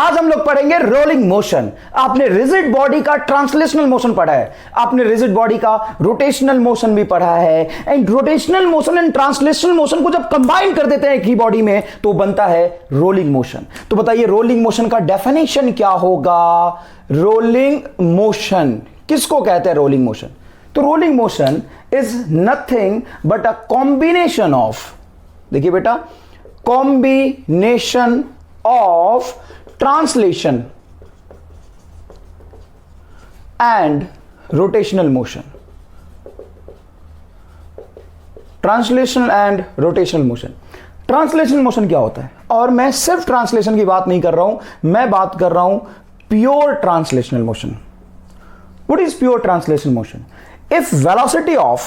आज हम लोग पढ़ेंगे रोलिंग मोशन। आपने रिजिड बॉडी का ट्रांसलेशनल मोशन पढ़ा है, आपने रिजिड बॉडी का रोटेशनल मोशन भी पढ़ा है, and rotational motion and translational motion को जब कंबाइन कर देते हैं की बॉडी में तो बनता है रोलिंग मोशन। तो बताइए रोलिंग मोशन का डेफिनेशन क्या होगा? रोलिंग मोशन किसको कहते हैं? Rolling motion. तो rolling motion is nothing but a combination of, देखिए बेटा, combination of translation and rotational motion. Translation and rotational motion. Translational motion क्या होता है? और मैं सिर्फ ट्रांसलेशन की बात नहीं कर रहा हूं, मैं बात कर रहा हूं pure translational motion. What is pure translational motion? if velocity of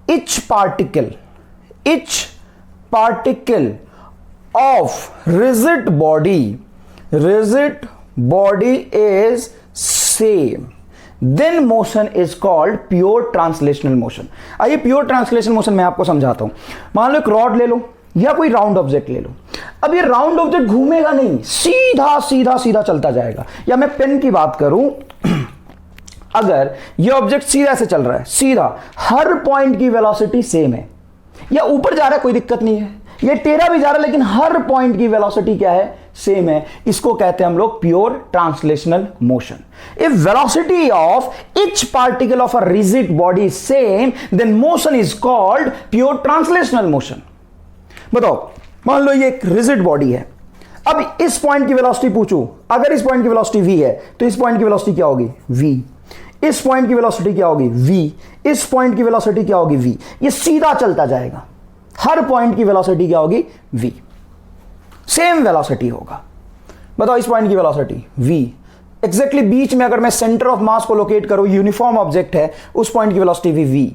each particle of rigid body is same, then motion is called pure translational motion। आइए प्योर ट्रांसलेशनल मोशन मैं आपको समझाता हूं। मान लो एक रॉड ले लो या कोई राउंड ऑब्जेक्ट ले लो। अब ये राउंड ऑब्जेक्ट घूमेगा नहीं, सीधा सीधा सीधा चलता जाएगा। या मैं पेन की बात करूं, अगर ये ऑब्जेक्ट सीधा से चल रहा है, सीधा, हर पॉइंट की वेलोसिटी सेम है, या ऊपर जा रहा है कोई दिक्कत नहीं है, ये टेढ़ा भी जा रहा है लेकिन हर पॉइंट की वेलोसिटी क्या है? सेम है। इसको कहते हैं हम लोग pure translational motion. If velocity of each particle of a rigid body is same, then motion is called pure translational motion. बताओ, मान लो ये एक रिजिड बॉडी है। अब इस पॉइंट की वेलोसिटी पूछूं, अगर इस पॉइंट की वेलोसिटी v है तो इस पॉइंट की वेलोसिटी क्या होगी? v। इस पॉइंट की वेलोसिटी क्या होगी? v। इस पॉइंट की वेलोसिटी क्या होगी? v। ये सीधा चलता जाएगा, हर पॉइंट की वेलोसिटी क्या होगी? v। सेम वेलोसिटी होगा। बताओ, इस पॉइंट की वेलोसिटी v, एग्जैक्टली बीच में अगर मैं सेंटर ऑफ मास को लोकेट करूं, यूनिफॉर्म ऑब्जेक्ट है, उस पॉइंट की वेलोसिटी भी v,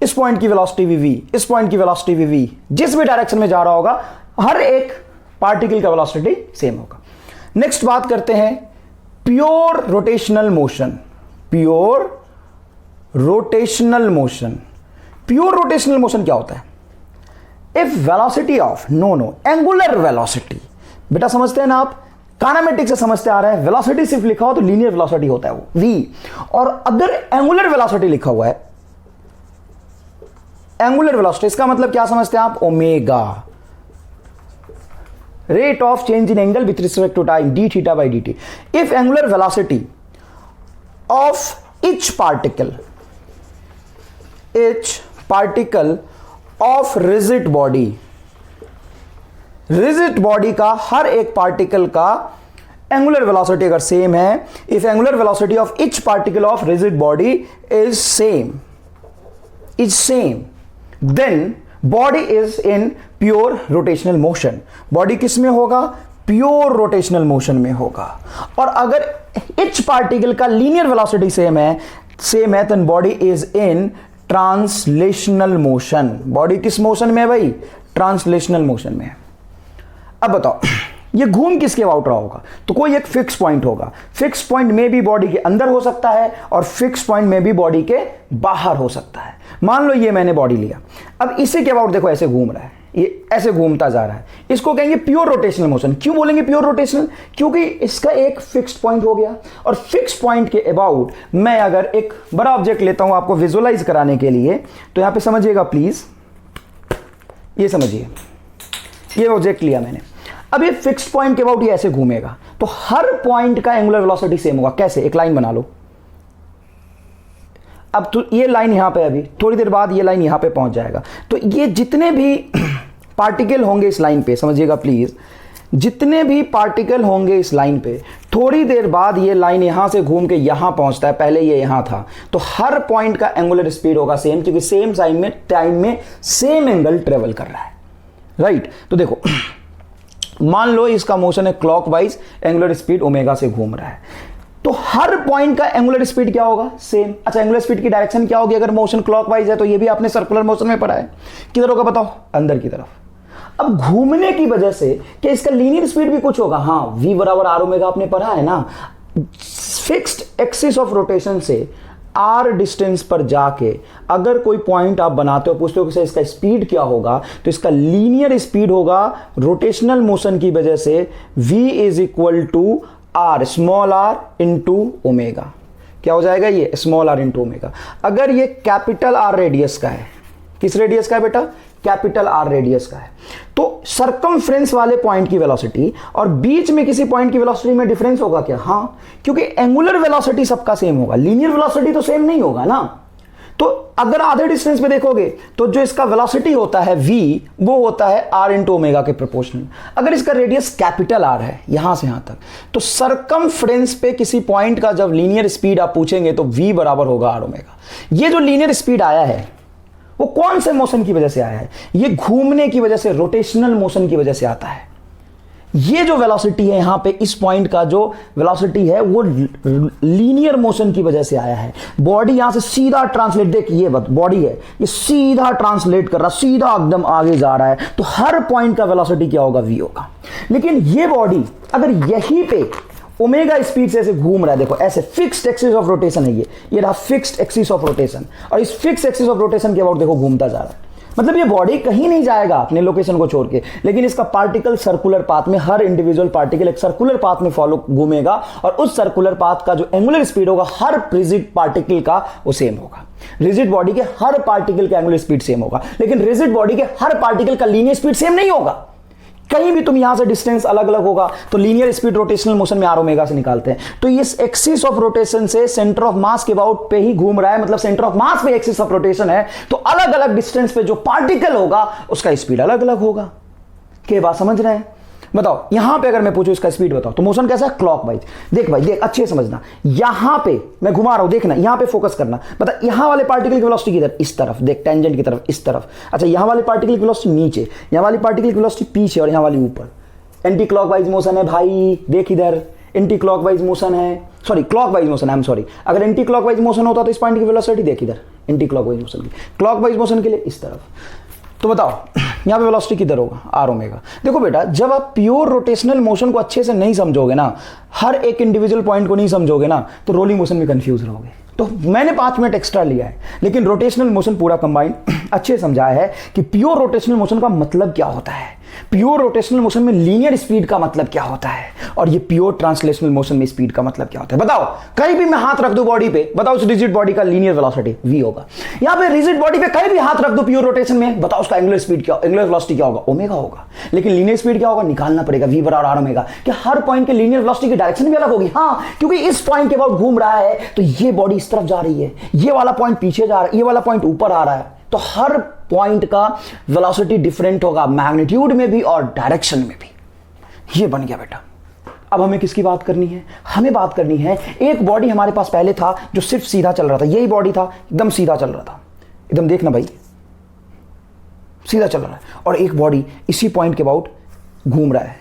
इस पॉइंट की वेलोसिटी भी v, इस पॉइंट की वेलोसिटी भी v। जिस भी डायरेक्शन में जा रहा होगा हर एक पार्टिकल का वेलोसिटी सेम होगा। नेक्स्ट बात करते हैं pure rotational motion. Pure rotational motion. Pure rotational motion क्या होता है? If velocity of angular velocity, बेटा समझते हैं ना आप, काइनेमेटिक्स से समझते आ रहा है, वेलोसिटी सिर्फ लिखा हो तो लीनियर वेलोसिटी होता है वो v, और अगर एंगुलर वेलोसिटी लिखा हुआ है, एंगुलर वेलोसिटी, इसका मतलब क्या समझते हैं आप? Omega, rate of change in angle with respect to time, d theta by d t. If angular velocity of each particle of rigid body का हर एक पार्टिकल का एंगुलर वेलोसिटी अगर सेम है, if angular velocity of each particle of rigid body is same, then body is in pure rotational motion. Body किस में होगा? Pure rotational motion में होगा। और अगर ईच पार्टिकल का लीनियर वेलोसिटी सेम है, then body is in translational motion. Body किस मोशन में है भाई? ट्रांसलेशनल मोशन में है। अब बताओ, ये घूम किसके अबाउट रहा होगा? तो कोई एक फिक्स पॉइंट होगा। फिक्स पॉइंट में भी बॉडी के अंदर हो सकता है और फिक्स पॉइंट में भी बॉडी के बाहर हो सकता है। मान लो ये मैंने बॉडी लिया, अब इसी के अबाउट देखो ऐसे घूम रहा है, ये ऐसे घूमता जा रहा है, इसको कहेंगे प्योर रोटेशनल मोशन। क्यों बोलेंगे प्योर रोटेशनल? क्योंकि इसका एक फिक्स्ड पॉइंट हो गया, और फिक्स्ड पॉइंट के अबाउट मैं अगर एक बड़ा ऑब्जेक्ट लेता हूं आपको विजुअलाइज कराने के लिए, तो यहां पे समझिएगा प्लीज, ये समझिए, ये ऑब्जेक्ट लिया मैंने, अब ये फिक्स्ड पॉइंट के अबाउट ये ऐसे घूमेगा, तो हर पॉइंट का एंगुलर वेलोसिटी सेम होगा। कैसे? एक लाइन बना लो। अब तो ये लाइन यहां पे, अभी थोड़ी देर बाद ये लाइन यहां पे पहुंच जाएगा, तो ये जितने भी पार्टिकल होंगे इस लाइन पे, समझिएगा प्लीज, जितने भी पार्टिकल होंगे इस लाइन पे, थोड़ी देर बाद ये लाइन यहां से घूम के यहां पहुंचता है, पहले ये यहां था, तो हर पॉइंट का एंगुलर स्पीड होगा सेम, क्योंकि सेम टाइम में सेम एंगल ट्रेवल कर रहा है, राइट? तो देखो, मान लो इसका मोशन है क्लॉकवाइज, एंगुलर स्पीड ओमेगा से घूम रहा है, तो हर पॉइंट का एंगुलर स्पीड क्या होगा? सेम। अच्छा, एंगुलर स्पीड की डायरेक्शन क्या होगी? अगर मोशन क्लॉकवाइज है तो ये भी आपने सर्कुलर मोशन में पढ़ा है, किधर होगा बताओ? अंदर की तरफ। अब घूमने की वजह से क्या इसका लीनियर स्पीड भी कुछ होगा? हाँ, v बराबर आर ओमेगा आपने पढ़ा है ना। फिक्स्ड एक्सिस ऑफ रोटेशन से आर डिस्टेंस पर जाके अगर कोई पॉइंट आप बनाते हो, पूछते हो कि इसका स्पीड क्या होगा, तो इसका लीनियर स्पीड होगा रोटेशनल मोशन की वजह से v is equal to R, small R into omega. क्या हो जाएगा ये? Small R into omega. अगर ये कैपिटल आर रेडियस का है, किस रेडियस का है बेटा? कैपिटल आर रेडियस का है, तो सरकमफ्रेंस वाले पॉइंट की वेलोसिटी और बीच में किसी पॉइंट की वेलोसिटी में डिफरेंस होगा क्या? हाँ, क्योंकि एंगुलर वेलोसिटी सबका सेम होगा, लीनियर वेलोसिटी तो सेम नहीं होगा ना। तो अगर आधे डिस्टेंस पे देखोगे तो जो इसका वेलोसिटी होता है v, वो होता है r इंटू ओमेगा के प्रोपोर्शनल। अगर इसका रेडियस कैपिटल r है यहां से यहां तक, तो सरकमफ्रेंस पे किसी पॉइंट का जब लीनियर स्पीड आप पूछेंगे तो v बराबर होगा r ओमेगा। ये जो लीनियर स्पीड आया है वो कौन से मोशन की वजह से आया है? ये घूमने की वजह से, रोटेशनल मोशन की वजह से आता है। ये जो वेलोसिटी है यहां पे, इस पॉइंट का जो वेलोसिटी है वो लीनियर मोशन की वजह से आया है। बॉडी यहां से सीधा ट्रांसलेट, देख ये बॉडी है, ये सीधा ट्रांसलेट कर रहा, सीधा एकदम आगे जा रहा है, तो हर पॉइंट का वेलोसिटी क्या होगा? v होगा। लेकिन ये बॉडी अगर यहीं पे ओमेगा स्पीड से ऐसे घूम रहा है, देखो ऐसे फिक्स्ड एक्सिस ऑफ रोटेशन है, ये रहा फिक्स्ड एक्सिस ऑफ रोटेशन, और इस फिक्स्ड एक्सिस ऑफ रोटेशन के अबाउट देखो घूमता जा रहा है। मतलब ये बॉडी कहीं नहीं जाएगा अपने लोकेशन को छोड़ के, लेकिन इसका पार्टिकल सर्कुलर पाथ में, हर इंडिविजुअल पार्टिकल एक सर्कुलर पाथ में फॉलो घूमेगा, और उस सर्कुलर पाथ का जो एंगुलर स्पीड होगा हर रिजिड पार्टिकल का वो सेम होगा। रिजिड बॉडी के हर पार्टिकल का एंगुलर स्पीड सेम होगा, लेकिन रिजिड बॉडी के हर पार्टिकल का लीनियर स्पीड सेम नहीं होगा। कहीं भी तुम यहां से डिस्टेंस अलग अलग होगा, तो लीनियर स्पीड रोटेशनल मोशन में आर ओमेगा से निकालते हैं। तो इस एक्सिस ऑफ रोटेशन से सेंटर ऑफ मास के अबाउट पे ही घूम रहा है, मतलब सेंटर ऑफ मास पे एक्सिस ऑफ रोटेशन है, तो अलग अलग डिस्टेंस पे जो पार्टिकल होगा उसका स्पीड अलग अलग होगा। क्या बात समझ रहे हैं? बताओ यहां पे अगर मैं पूछूं इसका स्पीड बताओ, तो मोशन कैसा है? क्लॉकवाइज। देख भाई देख, अच्छे समझना, यहां पे मैं घुमा रहा हूं, देखना यहां पे फोकस करना। बता यहां वाले पार्टिकल की वेलोसिटी किधर? इस तरफ, देख टेंजेंट की तरफ, इस तरफ। अच्छा, यहां वाले पार्टिकल की वेलोसिटी नीचे, यहां वाली पार्टिकल की वेलोसिटी पीछे, और यहां वाली ऊपर। एंटी क्लॉकवाइज मोशन है भाई, देख इधर एंटी क्लॉकवाइज मोशन है, सॉरी क्लॉकवाइज मोशन है, आई एम सॉरी। अगर एंटी क्लॉकवाइज मोशन होता तो इस पॉइंट की वेलोसिटी देख इधर, एंटी क्लॉकवाइज मोशन की, क्लॉकवाइज मोशन के लिए इस तरफ। तो बताओ यहां पे वेलोसिटी किधर होगा? R omega. देखो बेटा, जब आप प्योर रोटेशनल मोशन को अच्छे से नहीं समझोगे ना, हर एक इंडिविजुअल पॉइंट को नहीं समझोगे ना, तो रोलिंग मोशन में कंफ्यूज रहोगे। तो मैंने 5 मिनट एक्स्ट्रा लिया है, लेकिन रोटेशनल मोशन पूरा कंबाइन अच्छे समझाया है कि प्योर रोटेशनल मोशन का मतलब क्या होता है, प्योर रोटेशनल मोशन में लीनियर स्पीड का मतलब क्या होता है, और ये प्योर ट्रांसलेशनल मोशन में स्पीड का मतलब क्या होता है। बताओ कहीं भी मैं हाथ रख दूं बॉडी पे, बताओ उस रिजिड बॉडी का लीनियर वेलोसिटी v होगा। यहां पे रिजिड बॉडी पे कहीं भी हाथ रख दो प्योर रोटेशन में, बताओ उसका एंगुलर स्पीड क्या, एंगुलर वेलोसिटी क्या होगा? ओमेगा होगा। लेकिन लीनियर स्पीड क्या होगा? निकालना पड़ेगा, v बराबर आर ओमेगा। क्या हर पॉइंट के लीनियर वेलोसिटी की डायरेक्शन भी अलग होगी? हाँ, क्योंकि इस पॉइंट के बाद घूम रहा है तो ये बॉडी इस तरफ जा रही है, ये वाला पॉइंट पीछे जा रहा है, ये वाला पॉइंट ऊपर आ रहा है, तो हर पॉइंट का वेलोसिटी डिफरेंट होगा, मैग्नीट्यूड में भी और डायरेक्शन में भी। ये बन गया बेटा। अब हमें किसकी बात करनी है? हमें बात करनी है, एक बॉडी हमारे पास पहले था जो सिर्फ सीधा चल रहा था, यही बॉडी था, एकदम सीधा चल रहा था, एकदम देखना भाई सीधा चल रहा है, और एक बॉडी इसी पॉइंट के अबाउट घूम रहा है।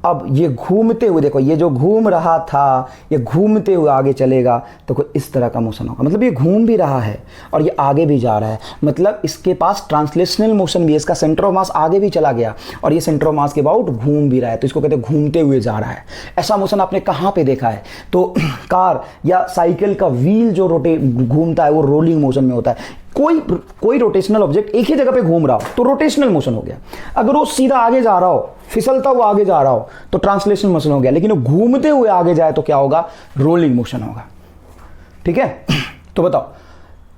अब ये घूमते हुए देखो, ये जो घूम रहा था ये घूमते हुए आगे चलेगा तो कुछ इस तरह का मोशन होगा, मतलब ये घूम भी रहा है और ये आगे भी जा रहा है, मतलब इसके पास ट्रांसलेशनल मोशन भी है, इसका सेंटर ऑफ मास आगे भी चला गया और ये सेंटर ऑफ मास के अबाउट घूम भी रहा है, तो इसको कहते हैं घूमते हुए जा रहा है। ऐसा मोशन आपने कहाँ पे देखा है? तो कार या साइकिल का व्हील जो घूमता है वो रोलिंग मोशन में होता है। कोई रोटेशनल ऑब्जेक्ट एक ही जगह पे घूम रहा हो तो रोटेशनल मोशन हो गया, अगर वो सीधा आगे जा रहा हो, फिसलता हुआ आगे जा रहा हो तो ट्रांसलेशनल मोशन हो गया, लेकिन वो घूमते हुए आगे जाए तो क्या होगा? रोलिंग मोशन होगा। ठीक है, तो बताओ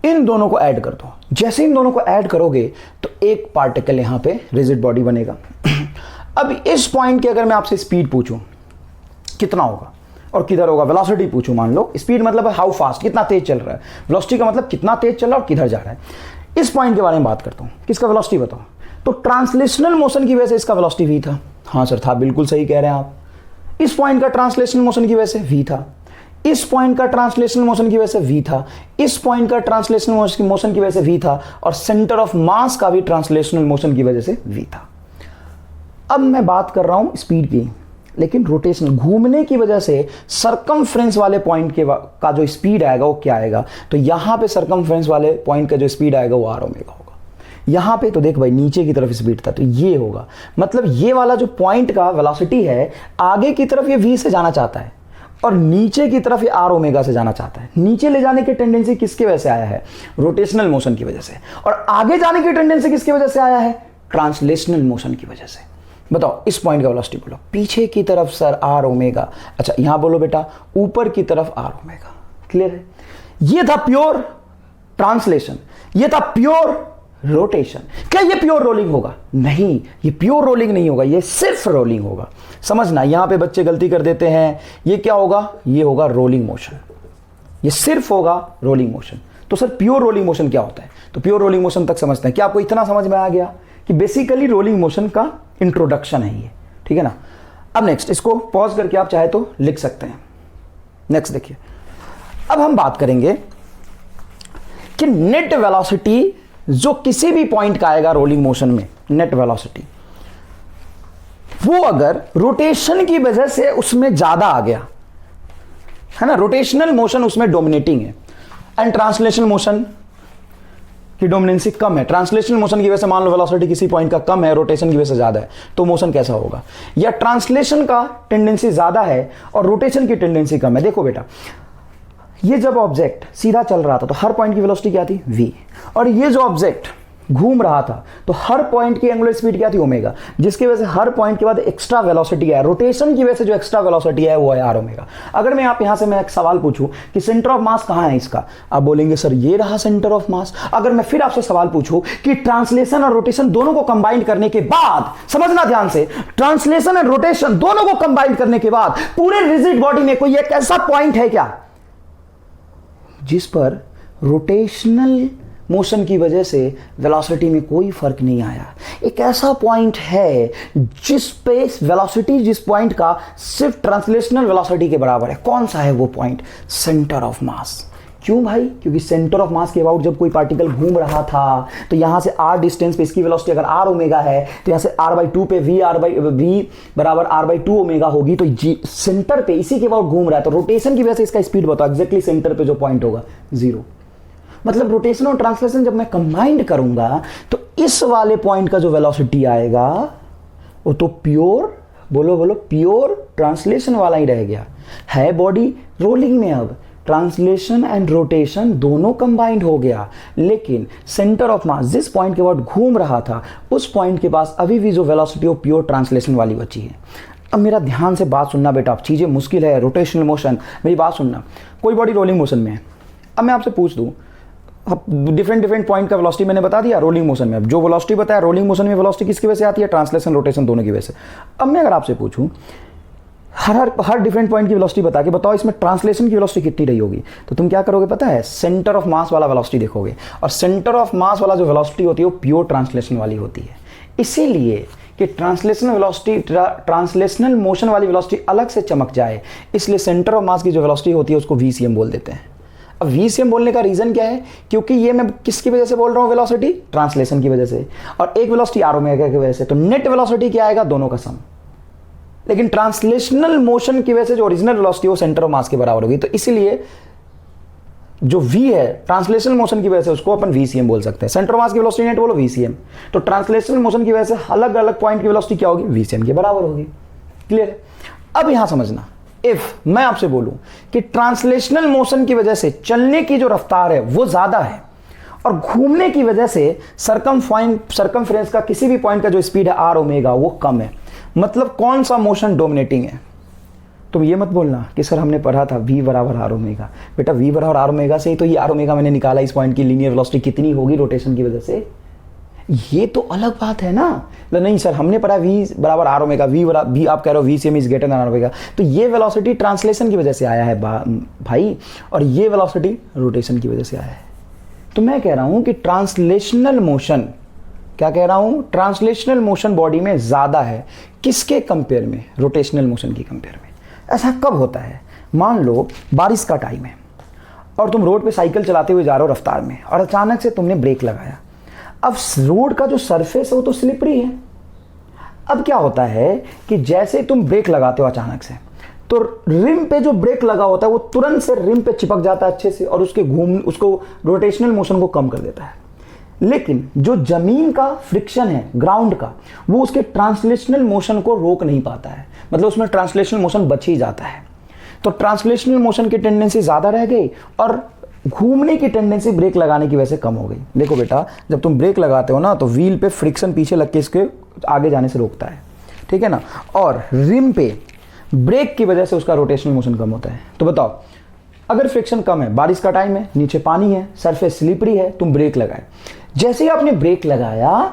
इन दोनों को ऐड कर दो। जैसे इन दोनों को ऐड करोगे तो एक पार्टिकल यहां पे रिजिड बॉडी बनेगा। अब इस पॉइंट की अगर मैं आपसे स्पीड पूछूं कितना होगा और किधर होगा, वेलोसिटी पूछूं, मान लो स्पीड मतलब हाउ फास्ट, कितना तेज चल रहा है, वेलोसिटी का मतलब कितना तेज चल रहा है और किधर जा रहा है, इस पॉइंट के बारे में बात करता हूं। किसका वेलोसिटी बताओ? तो ट्रांसलेशनल मोशन की वजह से इसका वेलोसिटी v था। हाँ सर था, बिल्कुल सही कह रहे हैं आप। इस पॉइंट का ट्रांसलेशनल मोशन की वजह से v था, इस पॉइंट का ट्रांसलेशनल मोशन की वजह से v था, इस पॉइंट का ट्रांसलेशनल मोशन की वजह से v था, और सेंटर ऑफ मास का भी ट्रांसलेशनल मोशन की वजह से v था। अब मैं बात कर रहा हूं स्पीड की, लेकिन रोटेशन घूमने की वजह से सरकमफ्रेंस वाले पॉइंट का जो स्पीड आएगा वो क्या आएगा? तो यहां पे सरकमफ्रेंस वाले पॉइंट का जो स्पीड आएगा वो आर ओमेगा होगा। यहां पे तो देख भाई नीचे की तरफ स्पीड था तो ये होगा, मतलब ये वाला जो पॉइंट का वेलोसिटी है आगे की तरफ ये v से जाना चाहता है, और नीचे की तरफ ये आर ओमेगा से जाना चाहता है। नीचे ले जाने की टेंडेंसी किसकी वजह से आया है? रोटेशनल मोशन की वजह से। और आगे जाने की टेंडेंसी किसकी वजह से आया है? ट्रांसलेशनल मोशन की वजह से। बताओ इस पॉइंट का वेलोसिटी बोलो। पीछे की तरफ सर आर ओमेगा, अच्छा यहां बोलो बेटा ऊपर की तरफ आर ओमेगा। क्लियर है? ये था प्योर ट्रांसलेशन, ये था प्योर रोटेशन। क्या ये प्योर रोलिंग होगा? नहीं, ये प्योर रोलिंग नहीं होगा, ये सिर्फ रोलिंग होगा। समझना, यहां पे बच्चे गलती कर देते हैं। ये क्या होगा? ये होगा रोलिंग मोशन, ये सिर्फ होगा रोलिंग मोशन। तो सर प्योर रोलिंग मोशन क्या होता है? तो प्योर रोलिंग मोशन तक समझते हैं। क्या आपको इतना समझ में आ गया कि बेसिकली रोलिंग मोशन का इंट्रोडक्शन है ये? ठीक है ना। अब नेक्स्ट, इसको पॉज करके आप चाहे तो लिख सकते हैं। नेक्स्ट देखिए, अब हम बात करेंगे कि नेट वेलोसिटी जो किसी भी पॉइंट का आएगा रोलिंग मोशन में, नेट वेलोसिटी वो अगर रोटेशन की वजह से उसमें ज्यादा आ गया है ना, रोटेशनल मोशन उसमें डोमिनेटिंग है एंड ट्रांसलेशनल मोशन की डोमिनेंसी कम है। ट्रांसलेशनल मोशन की वजह से मान लो वेलोसिटी किसी पॉइंट का कम है, रोटेशन की वजह से ज्यादा है, तो मोशन कैसा होगा? या ट्रांसलेशन का टेंडेंसी ज्यादा है और रोटेशन की टेंडेंसी कम है। देखो बेटा, ये जब ऑब्जेक्ट सीधा चल रहा था तो हर पॉइंट की वेलोसिटी क्या थी? v। और ये जो ऑब्जेक्ट घूम रहा था तो हर पॉइंट की एंगुलर स्पीड क्या थी? ओमेगा, जिसकी वजह से हर पॉइंट के बाद एक्स्ट्रा वेलोसिटी है। रोटेशन की वजह से जो एक्स्ट्रा वेलोसिटी है वो है आर ओमेगा। अगर मैं आप यहां से मैं एक सवाल पूछूं कि सेंटर ऑफ मास कहां है इसका, आप बोलेंगे सर ये रहा सेंटर ऑफ मास। अगर मैं फिर आपसे सवाल पूछूं कि ट्रांसलेशन और रोटेशन दोनों को कंबाइन करने के बाद, समझना ध्यान से, ट्रांसलेशन एंड रोटेशन दोनों को कंबाइन करने के बाद पूरे रिजिड बॉडी में कोई एक ऐसा पॉइंट है क्या जिस पर रोटेशनल मोशन की वजह से वेलोसिटी में कोई फर्क नहीं आया? एक ऐसा पॉइंट है जिस पे वेलोसिटी, जिस पॉइंट का सिर्फ ट्रांसलेशनल वेलोसिटी के बराबर है। कौन सा है वो पॉइंट? सेंटर ऑफ मास। क्यों भाई? क्योंकि सेंटर ऑफ मास के अबाउट जब कोई पार्टिकल घूम रहा था तो यहां से r डिस्टेंस पे इसकी वेलोसिटी अगर r ओमेगा है तो यहां से r/2 पे v बराबर r/2 ओमेगा होगी। तो सेंटर पे इसी के अबाउट घूम रहा है तो रोटेशन की वजह से इसका स्पीड बताओ एग्जैक्टली सेंटर पे जो पॉइंट होगा 0। मतलब रोटेशन और ट्रांसलेशन जब मैं कंबाइंड करूंगा तो इस वाले पॉइंट का जो वेलोसिटी आएगा वो तो प्योर, बोलो बोलो, प्योर ट्रांसलेशन वाला ही रह गया है। बॉडी रोलिंग में अब ट्रांसलेशन एंड रोटेशन दोनों कंबाइंड हो गया, लेकिन सेंटर ऑफ मास जिस पॉइंट के बाद घूम रहा था उस पॉइंट के पास अभी भी जो वेलोसिटी वो प्योर ट्रांसलेशन वाली बची है। अब मेरा ध्यान से बात सुनना बेटा, अब चीजें मुश्किल है। रोटेशनल मोशन, मेरी बात सुनना। कोई बॉडी रोलिंग मोशन में है, अब मैं आपसे पूछ दूं, डिफरेंट पॉइंट का वेलोसिटी मैंने बता दिया रोलिंग मोशन में। अब जो वेलोसिटी बताया रोलिंग मोशन में वेलोसिटी किसकी वजह से आती है? ट्रांसलेशन रोटेशन दोनों की वजह से। अब मैं अगर आपसे पूछूं हर डिफरेंट पॉइंट की वेलोसिटी बता के बताओ इसमें ट्रांसलेशन की वेलोसिटी कितनी रही होगी, तो तुम क्या करोगे पता है? सेंटर ऑफ मास वाला वेलोसिटी देखोगे, और सेंटर ऑफ मास वाला जो वेलोसिटी होती है वो प्योर ट्रांसलेशन वाली होती है। इसीलिए कि ट्रांसलेशनल वेलोसिटी, ट्रांसलेशनल मोशन वाली वेलोसिटी अलग से चमक जाए, इसलिए सेंटर ऑफ मास की जो वेलोसिटी होती है उसको VCM बोल देते हैं। अब VCM बोलने का रीजन क्या है? क्योंकि ये मैं किसकी वजह से बोल रहा हूं वेलोसिटी? ट्रांसलेशन की वजह से, और एक वेलोसिटी r ओमेगा की वजह से। तो नेट वेलोसिटी क्या आएगा? दोनों का सम। लेकिन ट्रांसलेशनल मोशन की वजह से जो ओरिजिनल वेलोसिटी वो सेंटर ऑफ मास के बराबर होगी, तो इसीलिए जो v है ट्रांसलेशनल मोशन की वजह से उसको अपन VCM बोल सकते हैं। सेंटर ऑफ मास की वेलोसिटी नेट बोलो VCM। तो ट्रांसलेशनल मोशन की वजह से अलग अलग पॉइंट की वेलोसिटी क्या होगी? VCM के बराबर होगी। क्लियर है? अब यहां समझना, इफ मैं आपसे बोलूं कि ट्रांसलेशनल मोशन की वजह से चलने की जो रफ्तार है वो ज्यादा है और घूमने की वजह से सरकमफ्रेंस का किसी भी पॉइंट का जो स्पीड है r ओमेगा वो कम है, मतलब कौन सा मोशन डोमिनेटिंग है? तुम ये मत बोलना कि सर हमने पढ़ा था v बराबर r ओमेगा। बेटा v बराबर r ओमेगा से ही तो ये r ओमेगा मैंने निकाला, इस पॉइंट की लीनियर वेलोसिटी कितनी होगी रोटेशन की वजह से। ये तो अलग बात है ना। नहीं सर हमने पढ़ा v बराबर r ओमेगा, v आप कह रहे हो VCM is greater than r omega, तो ये वेलोसिटी ट्रांसलेशन की वजह से आया है भाई, और ये वेलोसिटी रोटेशन की वजह से आया है। तो मैं कह रहा हूं कि ट्रांसलेशनल मोशन, क्या कह रहा हूं? ट्रांसलेशनल मोशन बॉडी में ज्यादा है, किसके कंपेयर में? रोटेशनल मोशन की कंपेयर में। ऐसा कब होता है? मान लो बारिश का टाइम है और तुम रोड पे साइकिल चलाते हुए जा रहे हो रफ्तार में, और अचानक से तुमने ब्रेक लगाया। अब रोड का जो सरफेस है वो तो स्लिपरी है। अब क्या होता है कि जैसे तुम ब्रेक लगाते हो अचानक से, तो रिम पे जो ब्रेक लगा होता है वो तुरंत से रिम पे चिपक जाता है अच्छे से, और उसको रोटेशनल मोशन को कम कर देता है। लेकिन जो जमीन का फ्रिक्शन है, ग्राउंड का, वो उसके ट्रांसलेशनल मोशन को रोक नहीं पाता है, मतलब उसमें ट्रांसलेशनल मोशन बच ही जाता है। तो ट्रांसलेशनल मोशन की टेंडेंसी ज़्यादा रह गई और घूमने की टेंडेंसी ब्रेक लगाने की वजह से कम हो गई। देखो बेटा, जब तुम ब्रेक लगाते हो ना तो व्हील पे फ्रिक्शन पीछे लग के इसके आगे जाने से रोकता है, ठीक है ना, और रिम पे ब्रेक की वजह से उसका रोटेशनल मोशन कम होता है। तो बताओ, अगर फ्रिक्शन कम है, बारिश का टाइम है, नीचे पानी है, सरफेस स्लिपरी है, तुम ब्रेक लगाए, जैसे ही आपने ब्रेक लगाया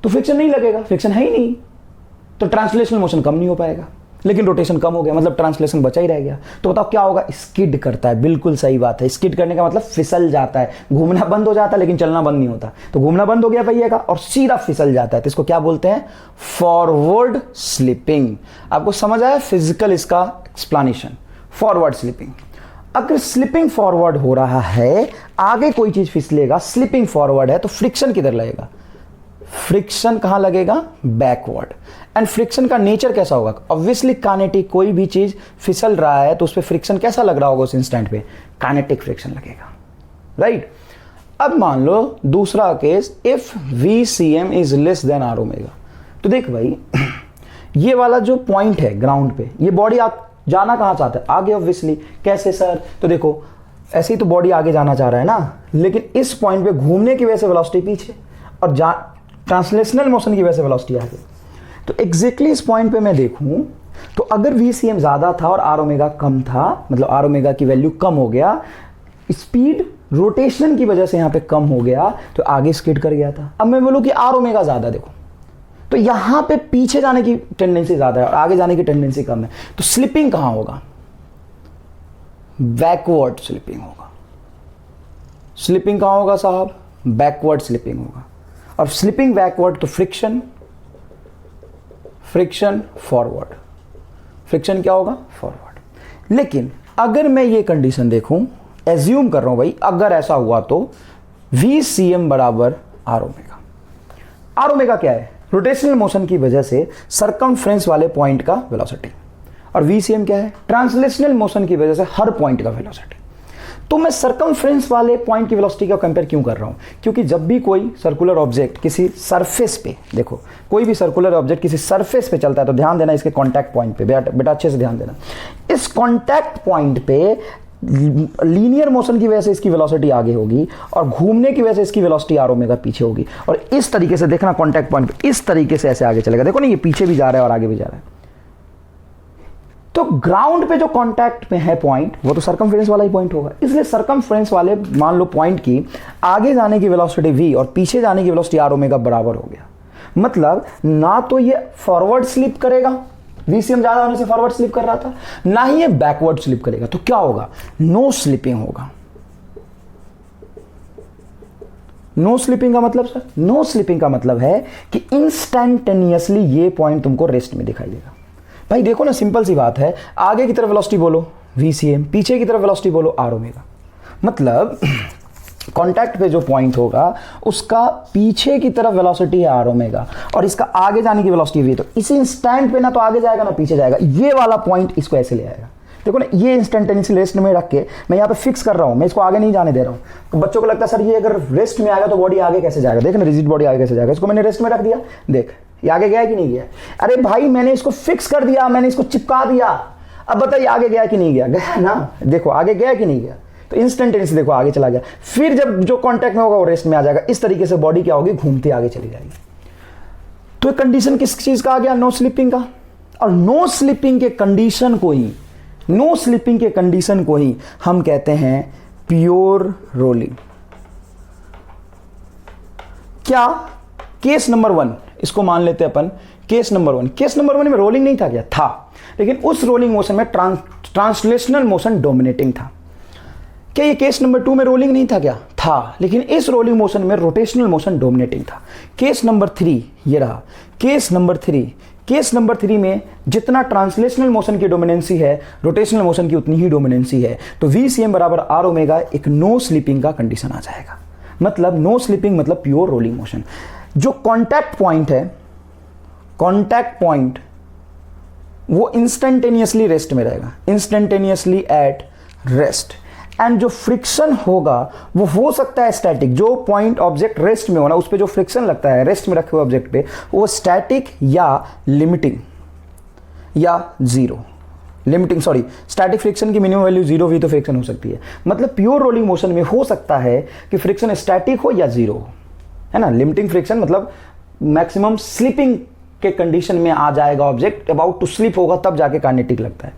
तो फ्रिक्शन नहीं लगेगा, फ्रिक्शन है ही नहीं, तो ट्रांसलेशनल मोशन कम नहीं हो पाएगा, लेकिन रोटेशन कम हो गया, मतलब ट्रांसलेशन बचा ही रह गया। तो बताओ क्या होगा? स्किड करता है। बिल्कुल सही बात है, स्किड करने का मतलब फिसल जाता है, घूमना बंद हो जाता है लेकिन चलना बंद नहीं होता। तो घूमना बंद हो गया पहिए का और सीधा फिसल जाता है, तो इसको क्या बोलते हैं? Forward slipping. आपको समझ आया फिजिकल इसका एक्सप्लेनेशन, फॉरवर्ड स्लिपिंग। अगर स्लिपिंग फॉरवर्ड हो रहा है, आगे कोई चीज फिसलेगा, स्लिपिंग फॉरवर्ड है, तो फ्रिक्शन किधर लगेगा? फ्रिक्शन कहां लगेगा? बैकवर्ड। एंड फ्रिक्शन का नेचर कैसा होगा? ऑब्वियसली काइनेटिक, कोई भी चीज फिसल रहा है तो उस पर फ्रिक्शन कैसा लग रहा होगा उस इंस्टेंट पे? काइनेटिक फ्रिक्शन लगेगा, राइट। अब मान लो दूसरा case, if VCM is less than R omega. तो देख भाई, ये वाला जो पॉइंट है ग्राउंड पे, ये बॉडी आप जाना कहां चाहते हैं? आगे ऑब्वियसली। कैसे सर? तो देखो, ऐसे ही तो बॉडी आगे जाना चाह रहा है ना, लेकिन इस पॉइंट पे घूमने की वजह से वेलोसिटी पीछे और ट्रांसलेशनल मोशन की वजह से वेलोसिटी आगे। तो एग्जैक्टली इस पॉइंट पे मैं देखूं तो अगर VCM ज्यादा था और R ओमेगा कम था, मतलब R ओमेगा की वैल्यू कम हो गया, स्पीड रोटेशन की वजह से यहां पे कम हो गया, तो आगे स्किड कर गया था। अब मैं बोलूं कि R ओमेगा ज्यादा, देखो तो यहां पे पीछे जाने की टेंडेंसी ज्यादा है और आगे जाने की टेंडेंसी कम है, तो स्लिपिंग कहां होगा? बैकवर्ड स्लिपिंग होगा। स्लिपिंग कहां होगा साहब? बैकवर्ड स्लिपिंग होगा। और स्लिपिंग बैकवर्ड तो फ्रिक्शन, फ्रिक्शन फॉरवर्ड। फ्रिक्शन क्या होगा? फॉरवर्ड। लेकिन अगर मैं ये कंडीशन देखूं, एज्यूम कर रहा हूं भाई, अगर ऐसा हुआ तो VCM बराबर R ओमेगा। R ओमेगा क्या है? रोटेशनल मोशन की वजह से सरकमफ्रेंस वाले पॉइंट का वेलोसिटी, और VCM क्या है? ट्रांसलेशनल मोशन की वजह से हर पॉइंट का वेलोसिटी। तो मैं सरकमफ्रेंस वाले पॉइंट की वेलोसिटी का कंपेयर क्यों कर रहा हूं? क्योंकि जब भी कोई सर्कुलर ऑब्जेक्ट किसी सरफेस पे, देखो कोई भी सर्कुलर ऑब्जेक्ट किसी सरफेस पे चलता है तो ध्यान देना इसके कांटेक्ट पॉइंट पे, बेटा अच्छे से ध्यान देना। इस कांटेक्ट पॉइंट पे लीनियर मोशन की वजह से इसकी वेलोसिटी आगे होगी और घूमने की वजह से इसकी वेलोसिटी R ओमेगा पीछे होगी, और इस तरीके से देखना कांटेक्ट पॉइंट पे इस तरीके से ऐसे आगे चलेगा। देखो ना, ये पीछे भी जा रहा है और आगे भी जा रहा है। तो ग्राउंड पे जो कांटेक्ट में है पॉइंट, वो तो सरकमफ्रेंस वाला ही पॉइंट होगा, इसलिए सरकमफ्रेंस वाले मान लो पॉइंट की आगे जाने की वेलोसिटी V और पीछे जाने की वेलोसिटी R ओमेगा बराबर हो गया। मतलब ना तो ये फॉरवर्ड स्लिप करेगा, VCM ज्यादा होने से फॉरवर्ड स्लिप कर रहा था, ना ही ये बैकवर्ड स्लिप करेगा। तो क्या होगा? नो स्लिपिंग होगा। नो स्लिपिंग का मतलब सर, नो स्लिपिंग का मतलब है कि इंस्टैंटेनियसली ये पॉइंट तुमको रेस्ट में दिखाई देगा। भाई देखो ना, सिंपल सी बात है, आगे की तरफ वेलोसिटी बोलो VCM, पीछे की तरफ वेलोसिटी बोलो R ओमेगा। मतलब कांटेक्ट पे जो पॉइंट होगा उसका पीछे की तरफ वेलोसिटी है R ओमेगा और इसका आगे जाने की वेलोसिटी V। तो इस इंस्टेंट पे ना तो आगे जाएगा ना पीछे जाएगा, ये वाला पॉइंट इसको ऐसे ले आएगा। देखो ना, ये इंस्टेंटेनियसली रेस्ट में रख के मैं यहाँ पे फिक्स कर रहा हूँ, मैं इसको आगे नहीं जाने दे रहा हूँ। तो बच्चों को लगता है सर ये अगर रेस्ट में आएगा तो बॉडी आगे कैसे जाएगा? देख ना, रिजिड बॉडी आगे कैसे जाएगा? इसको मैंने रेस्ट में रख दिया, देख ये आगे गया कि नहीं गया? अरे भाई मैंने इसको फिक्स कर दिया, मैंने इसको चिपका दिया, अब बताइए आगे गया कि नहीं गया? गया ना, देखो आगे गया कि नहीं गया? तो इंस्टेंटेनियसली देखो आगे चला गया। फिर जब जो कांटेक्ट में होगा वो रेस्ट में आ जाएगा। इस तरीके से बॉडी क्या होगी? घूमते आगे चली जाएगी। तो कंडीशन किस चीज का आ गया? नो स्लिपिंग का। और नो स्लिपिंग के कंडीशन को ही, नो स्लिपिंग के कंडीशन को ही हम कहते हैं प्योर रोलिंग। क्या? केस नंबर 1 इसको मान लेते हैं अपन, केस नंबर 1। केस नंबर 1 में रोलिंग नहीं था क्या? था, लेकिन उस रोलिंग मोशन में ट्रांसलेशनल मोशन डोमिनेटिंग था। क्या ये केस नंबर 2 में रोलिंग नहीं था क्या? था, लेकिन इस रोलिंग मोशन में रोटेशनल मोशन डोमिनेटिंग था। केस नंबर 3 ये रहा, केस नंबर 3। केस नंबर 3 में जितना ट्रांसलेशनल मोशन की डोमिनेंसी है, रोटेशनल मोशन की उतनी ही डोमिनेंसी है। तो VCM बराबर R ओमेगा एक नो स्लिपिंग का कंडीशन आ जाएगा। मतलब नो स्लिपिंग मतलब प्योर रोलिंग मोशन। जो कांटेक्ट पॉइंट है, कांटेक्ट पॉइंट वो इंस्टेंटेनियसली रेस्ट में रहेगा, इंस्टेंटेनियसली एट रेस्ट। एंड जो फ्रिक्शन होगा वो हो सकता है स्टैटिक, जो पॉइंट ऑब्जेक्ट रेस्ट में होना उस पर जो फ्रिक्शन लगता है रेस्ट में रखे हुए ऑब्जेक्ट पे, वो स्टैटिक या लिमिटिंग या zero, limiting sorry static friction की मिनिमम वैल्यू 0 हुई तो फ्रिक्शन हो सकती है। मतलब प्योर रोलिंग मोशन में हो सकता है कि फ्रिक्शन स्टैटिक हो या 0 हो, है ना। लिमिटिंग फ्रिक्शन मतलब मैक्सिमम स्लिपिंग के कंडीशन में आ जाएगा ऑब्जेक्ट, अबाउट टू स्लिप होगा तब जाके काइनेटिक लगता है,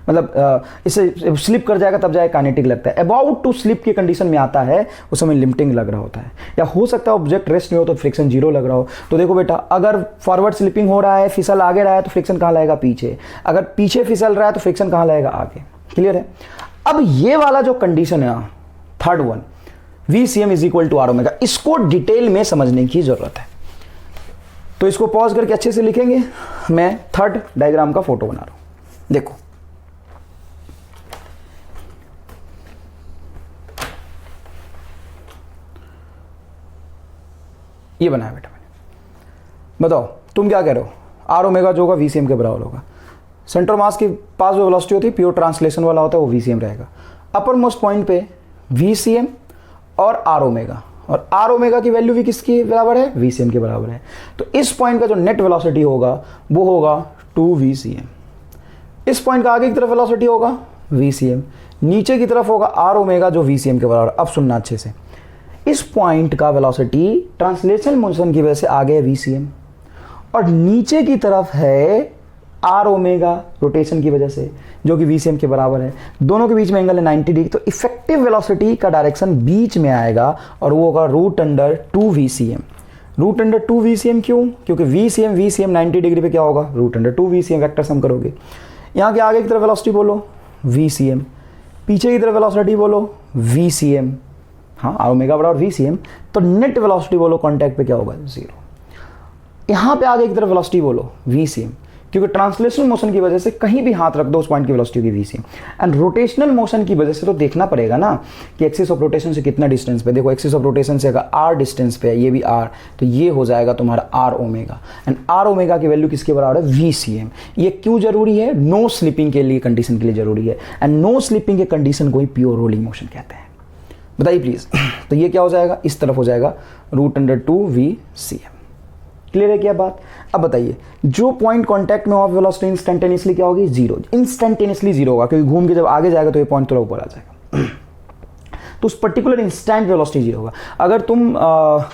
मतलब इसे स्लिप कर जाएगा तब जाके काइनेटिक लगता है। अबाउट टू स्लिप की कंडीशन में आता है उस समय लिमिटिंग लग रहा होता है। या हो सकता है ऑब्जेक्ट रेस्ट नहीं हो तो फ्रिक्शन 0 लग रहा हो। तो देखो बेटा, अगर फॉरवर्ड स्लिपिंग हो रहा है, फिसल आगे रहा है तो फ्रिक्शन कहाँ लगेगा? पीछे। अगर पीछे फिसल रहा है तो फ्रिक्शन कहाँ लगेगा? आगे। क्लियर है? अब ये वाला जो कंडीशन है third one, VCM is equal to R omega, इसको डिटेल में समझने की जरूरत है। तो इसको पॉज करके अच्छे से लिखेंगे। मैं थर्ड डायग्राम का फोटो बना रहा हूं, देखो। ये बनाया बेटा मैंने। बताओ तुम क्या कह रहे हो? आर ओमेगा जो होगा VCM के बराबर होगा। सेंटर मास के पास जो वेलोसिटी होती है प्योर ट्रांसलेशन वाला होता है वो VCM रहेगा। अपर मोस्ट पॉइंट पे VCM और आर ओमेगा, और आर ओमेगा की वैल्यू भी किसके बराबर है? VCM के बराबर है। तो इस पॉइंट का जो नेट वेलोसिटी होगा वो होगा 2VCM। इस पॉइंट का आगे की तरफ वेलोसिटी होगा VCM, नीचे की तरफ होगा आर ओमेगा जो VCM के बराबर। अब सुनना अच्छे से, इस पॉइंट का वेलोसिटी ट्रांसलेशनल मोशन की वजह से आगे है VCM, और नीचे की तरफ है आर ओमेगा रोटेशन की वजह से जो कि VCM के बराबर है। दोनों के बीच में एंगल है 90 डिग्री। तो इफेक्टिव वेलोसिटी का डायरेक्शन बीच में आएगा और वो होगा √2VCM। √2VCM क्यों? क्योंकि VCM 90 डिग्री पे क्या होगा? √2VCM। वेक्टर सम करोगे, यहाँ के आगे की तरफ वेलोसिटी बोलो VCM, पीछे की तरफ वेलोसिटी बोलो VCM, हाँ आर ओमेगा बराबर VCM। तो नेट वेलोसिटी बोलो कांटेक्ट पे क्या होगा? 0। यहाँ पे आगे की तरफ वेलोसिटी बोलो VCM, क्योंकि ट्रांसलेशनल मोशन की वजह से कहीं भी हाथ रख दो उस पॉइंट की वेलोसिटी होगी VCM। एंड रोटेशनल मोशन की वजह से तो देखना पड़ेगा ना कि एक्सिस ऑफ रोटेशन से कितना डिस्टेंस पे। देखो एक्सिस ऑफ रोटेशन से अगर R डिस्टेंस पे है, ये भी R, तो ये हो जाएगा तुम्हारा R omega. And R omega की वैल्यू किसके बराबर है? VCM। ये क्यों जरूरी है? नो स्लिपिंग के लिए कंडीशन के लिए जरूरी है। एंड नो स्लिपिंग के कंडीशन को ही प्योर रोलिंग मोशन कहते हैं। बताइए प्लीज। तो ये क्या हो जाएगा? इस तरफ हो जाएगा √2VCM। क्लियर है क्या बात? अब बताइए, जो पॉइंट कांटेक्ट में ऑफ वेलोसिटी इंस्टेंटेनियसली क्या होगी? 0। इंस्टेंटेनियसली 0 होगा, क्योंकि घूम के जब आगे जाएगा तो ये पॉइंट थोड़ा ऊपर आ जाएगा। तो उस पर्टिकुलर इंस्टेंट वेलोसिटी 0 होगा। अगर तुम